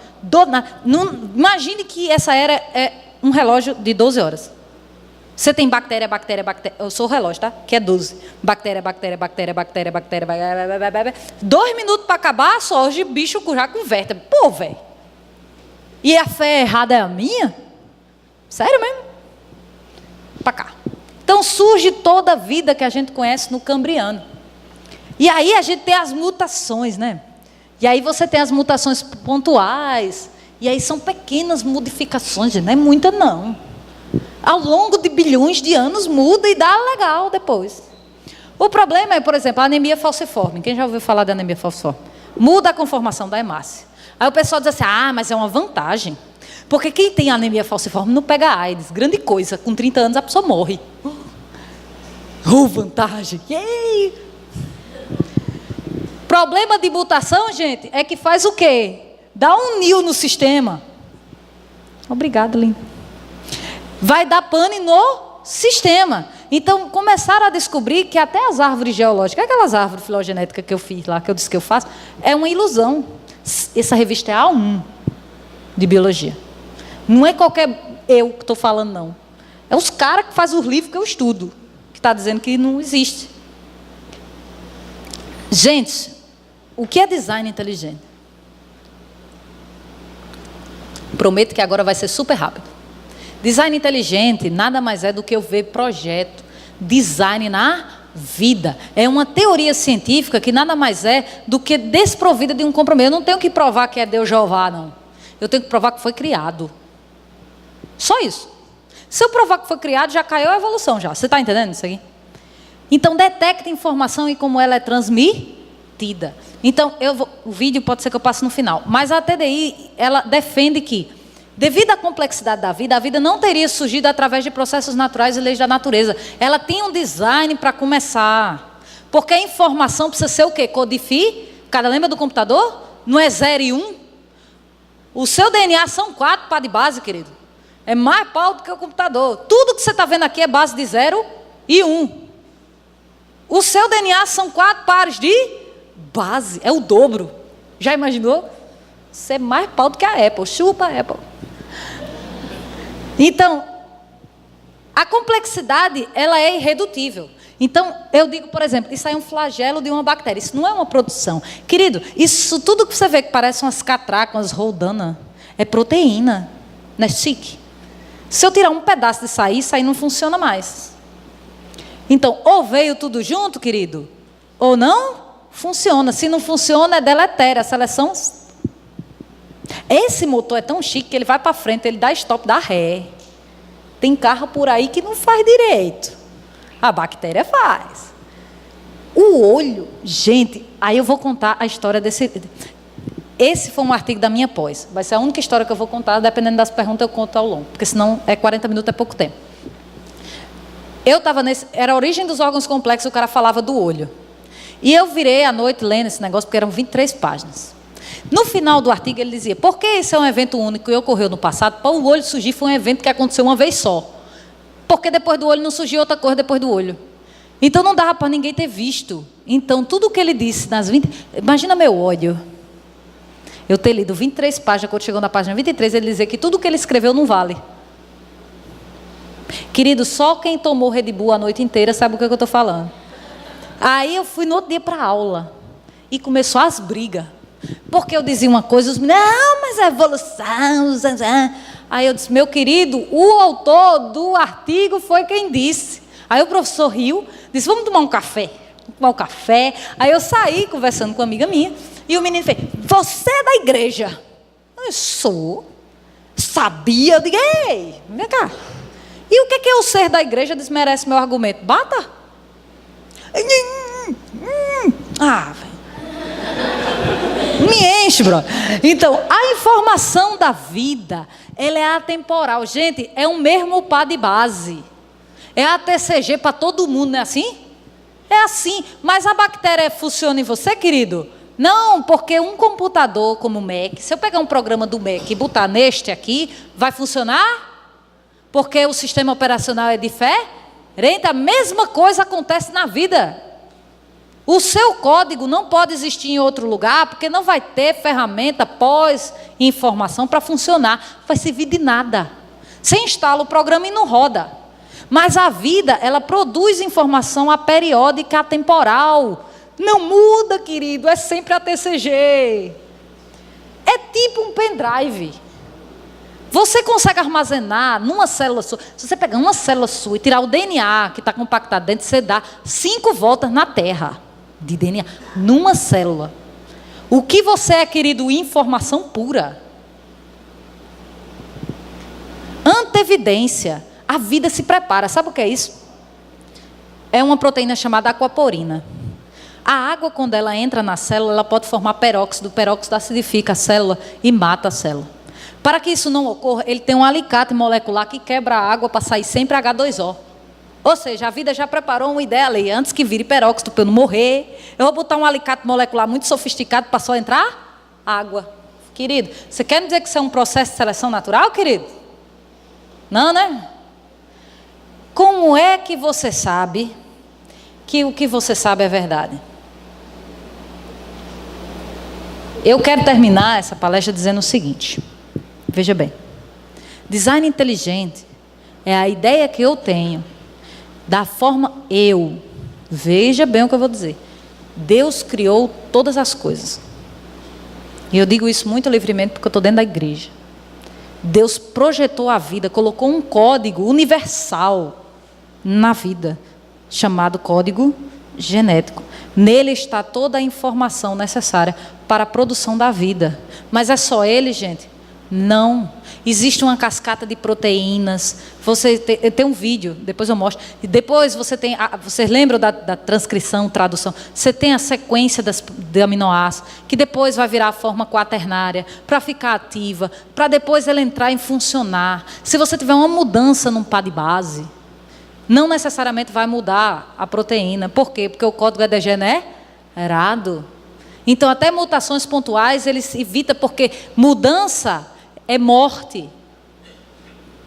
Imagine que essa era é um relógio de 12 horas. Você tem bactéria. Eu sou o relógio, tá? Que é 12. Bactéria. 2 minutos para acabar, surge bicho já com vértebra. Pô, velho. E a fé errada é a minha? Sério mesmo? Para cá. Então surge toda a vida que a gente conhece no Cambriano. E aí a gente tem as mutações, né? E aí você tem as mutações pontuais. E aí são pequenas modificações, não é muita não. Ao longo de bilhões de anos muda e dá legal depois. O problema é, por exemplo, a anemia falciforme. Quem já ouviu falar da anemia falciforme? Muda a conformação da hemácia. Aí o pessoal diz assim, mas é uma vantagem. Porque quem tem anemia falciforme não pega AIDS. Grande coisa, com 30 anos a pessoa morre. Vantagem. Yay! Problema de mutação, gente, é que faz o quê? Dá um NIL no sistema. Obrigada, Lin. Vai dar pane no sistema. Então, começaram a descobrir que até as árvores geológicas, aquelas árvores filogenéticas que eu fiz lá, que eu disse que eu faço, é uma ilusão. Essa revista é A1 de biologia. Não é qualquer eu que estou falando, não. É os caras que fazem os livros que eu estudo, que está dizendo que não existe. Gente, o que é design inteligente? Prometo que agora vai ser super rápido. Design inteligente nada mais é do que eu ver projeto, design na vida. É uma teoria científica que nada mais é do que desprovida de um compromisso. Eu não tenho que provar que é Deus Jeová, não. Eu tenho que provar que foi criado. Só isso. Se eu provar que foi criado, já caiu a evolução já. Você está entendendo isso aqui? Então, detecta informação e como ela é transmitida. Então, o vídeo pode ser que eu passe no final. Mas a TDI, ela defende que devido à complexidade da vida, a vida não teria surgido através de processos naturais e leis da natureza. Ela tem um design para começar. Porque a informação precisa ser o quê? Codificada. Lembra do computador? Não é 0 e 1? O seu DNA são 4 pares de base, querido. É mais pau do que o computador. Tudo que você está vendo aqui é base de 0 e 1. O seu DNA são 4 pares de base. É o dobro. Já imaginou? Você é mais pau do que a Apple. Chupa a Apple. Então, a complexidade, ela é irredutível. Então, eu digo, por exemplo, isso aí é um flagelo de uma bactéria. Isso não é uma produção. Querido, isso tudo que você vê que parece umas catracas, umas roldanas, é proteína. Não é chique? Se eu tirar um pedaço disso aí não funciona mais. Então, ou veio tudo junto, querido, ou não funciona. Se não funciona, é deletério. A seleção... Esse motor é tão chique que ele vai para frente, ele dá stop, dá ré. Tem carro por aí que não faz direito. A bactéria faz. O olho, gente, aí eu vou contar a história desse... Esse foi um artigo da minha pós. Vai ser a única história que eu vou contar, dependendo das perguntas eu conto ao longo. Porque senão 40 minutos é pouco tempo. Eu estava nesse... Era a origem dos órgãos complexos, o cara falava do olho. E eu virei à noite lendo esse negócio, porque eram 23 páginas. No final do artigo ele dizia, por que esse é um evento único e ocorreu no passado? Para o olho surgir foi um evento que aconteceu uma vez só. Porque depois do olho não surgiu outra coisa depois do olho. Então não dava para ninguém ter visto. Então tudo o que ele disse nas 20... Imagina meu ódio. Eu ter lido 23 páginas, quando chegou na página 23, ele dizia que tudo o que ele escreveu não vale. Querido, só quem tomou Red Bull a noite inteira sabe o que eu estou falando. Aí eu fui no outro dia para a aula. E começou as brigas. Porque eu dizia uma coisa, os meninos, não, mas a evolução... Aí eu disse, meu querido, o autor do artigo foi quem disse. Aí o professor riu, disse, vamos tomar um café. Vamos tomar um café. Aí eu saí conversando com uma amiga minha, e o menino fez, você é da igreja? Eu sou. Sabia? Eu digo, ei, vem cá. E o que é o ser da igreja desmerece meu argumento? Bata. Ah, velho. Me enche, bro. Então, a informação da vida, ela é atemporal. Gente, é o mesmo pá de base. É a TCG para todo mundo, não é assim? É assim. Mas a bactéria funciona em você, querido? Não, porque um computador como o Mac, se eu pegar um programa do Mac e botar neste aqui, vai funcionar? Porque o sistema operacional é diferente. A mesma coisa acontece na vida. O seu código não pode existir em outro lugar, porque não vai ter ferramenta pós-informação para funcionar. Vai servir de nada. Você instala o programa e não roda. Mas a vida, ela produz informação aperiódica, atemporal. Não muda, querido, é sempre a TCG. É tipo um pendrive. Você consegue armazenar numa célula sua. Se você pegar uma célula sua e tirar o DNA que está compactado dentro, você dá 5 voltas na Terra de DNA, numa célula. O que você é, querido? Informação pura. Antevidência. A vida se prepara. Sabe o que é isso? É uma proteína chamada aquaporina. A água, quando ela entra na célula, ela pode formar peróxido. O peróxido acidifica a célula e mata a célula. Para que isso não ocorra, ele tem um alicate molecular que quebra a água para sair sempre H2O. Ou seja, a vida já preparou uma ideia ali, antes que vire peróxido para eu não morrer, eu vou botar um alicate molecular muito sofisticado para só entrar água. Querido, você quer me dizer que isso é um processo de seleção natural, querido? Não, né? Como é que você sabe que o que você sabe é verdade? Eu quero terminar essa palestra dizendo o seguinte. Veja bem, design inteligente é a ideia que eu tenho da forma veja bem o que eu vou dizer. Deus criou todas as coisas. E eu digo isso muito livremente porque eu estou dentro da igreja. Deus projetou a vida, colocou um código universal na vida, chamado código genético. Nele está toda a informação necessária para a produção da vida. Mas é só ele, gente? Não. Existe uma cascata de proteínas. Você tem um vídeo, depois eu mostro. E depois você tem, vocês lembram da transcrição, tradução? Você tem a sequência de aminoácidos, que depois vai virar a forma quaternária, para ficar ativa, para depois ela entrar em funcionar. Se você tiver uma mudança num pá de base, não necessariamente vai mudar a proteína. Por quê? Porque o código é degenerado. Então, até mutações pontuais, ele se evita, porque mudança é morte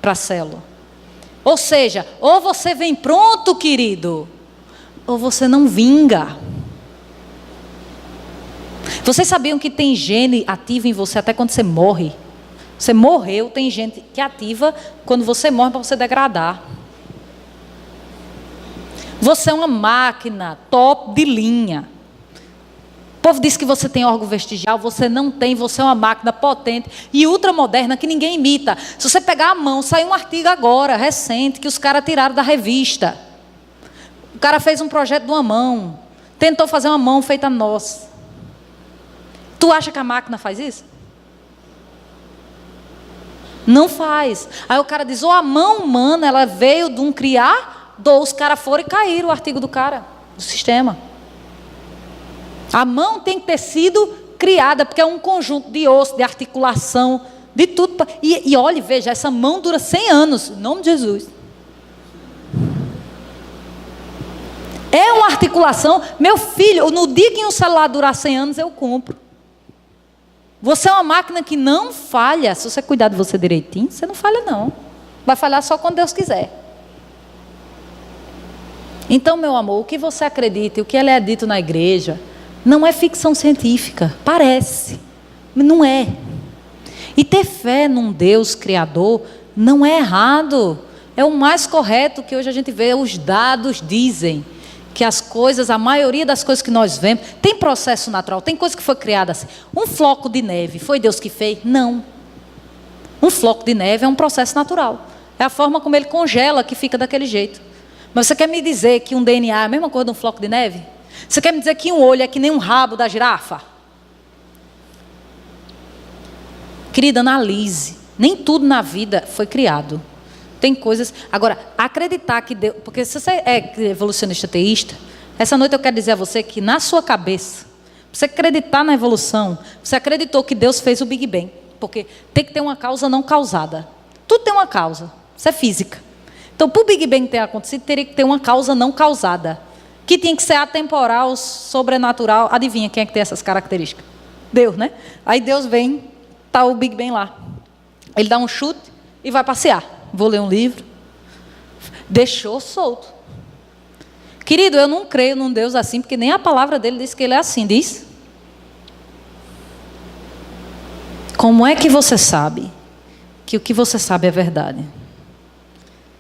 para a célula. Ou seja, ou você vem pronto, querido, ou você não vinga. Vocês sabiam que tem gene ativo em você até quando você morre? Você morreu, tem gente que ativa quando você morre para você degradar. Você é uma máquina top de linha. O povo diz que você tem órgão vestigial, você não tem, você é uma máquina potente e ultramoderna que ninguém imita. Se você pegar a mão, saiu um artigo agora, recente, que os caras tiraram da revista. O cara fez um projeto de uma mão, tentou fazer uma mão feita a nós. Tu acha que a máquina faz isso? Não faz. Aí o cara diz, a mão humana, ela veio de um criador, os caras foram e caíram o artigo do cara, do sistema. A mão tem que ter sido criada, porque é um conjunto de osso, de articulação, de tudo. E olhe, veja, essa mão dura 100 anos, em nome de Jesus. É uma articulação. Meu filho, no dia que um celular durar 100 anos, eu compro. Você é uma máquina que não falha. Se você cuidar de você direitinho, você não falha não. Vai falhar só quando Deus quiser. Então, meu amor, o que você acredita, o que é dito na igreja, não é ficção científica. Parece, mas não é. E ter fé num Deus criador não é errado. É o mais correto que hoje a gente vê. Os dados dizem que as coisas, a maioria das coisas que nós vemos, tem processo natural, tem coisa que foi criada assim. Um floco de neve, foi Deus que fez? Não. Um floco de neve é um processo natural. É a forma como ele congela que fica daquele jeito. Mas você quer me dizer que um DNA é a mesma coisa de um floco de neve? Você quer me dizer que um olho é que nem um rabo da girafa? Querida, analise. Nem tudo na vida foi criado. Tem coisas... Agora, acreditar que Deus... Porque se você é evolucionista teísta, essa noite eu quero dizer a você que na sua cabeça, você acreditar na evolução, você acreditou que Deus fez o Big Bang. Porque tem que ter uma causa não causada. Tudo tem uma causa. Isso é física. Então, para o Big Bang ter acontecido, teria que ter uma causa não causada. Que tinha que ser atemporal, sobrenatural. Adivinha quem é que tem essas características? Deus, né? Aí Deus vem, está o Big Bang lá. Ele dá um chute e vai passear. Vou ler um livro. Deixou solto. Querido, eu não creio num Deus assim, porque nem a palavra dele diz que ele é assim, diz? Como é que você sabe que o que você sabe é verdade?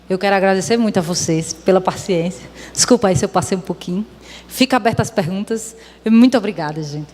Eu quero agradecer muito a vocês pela paciência. Desculpa aí se eu passei um pouquinho. Fica aberta as perguntas. Muito obrigada, gente.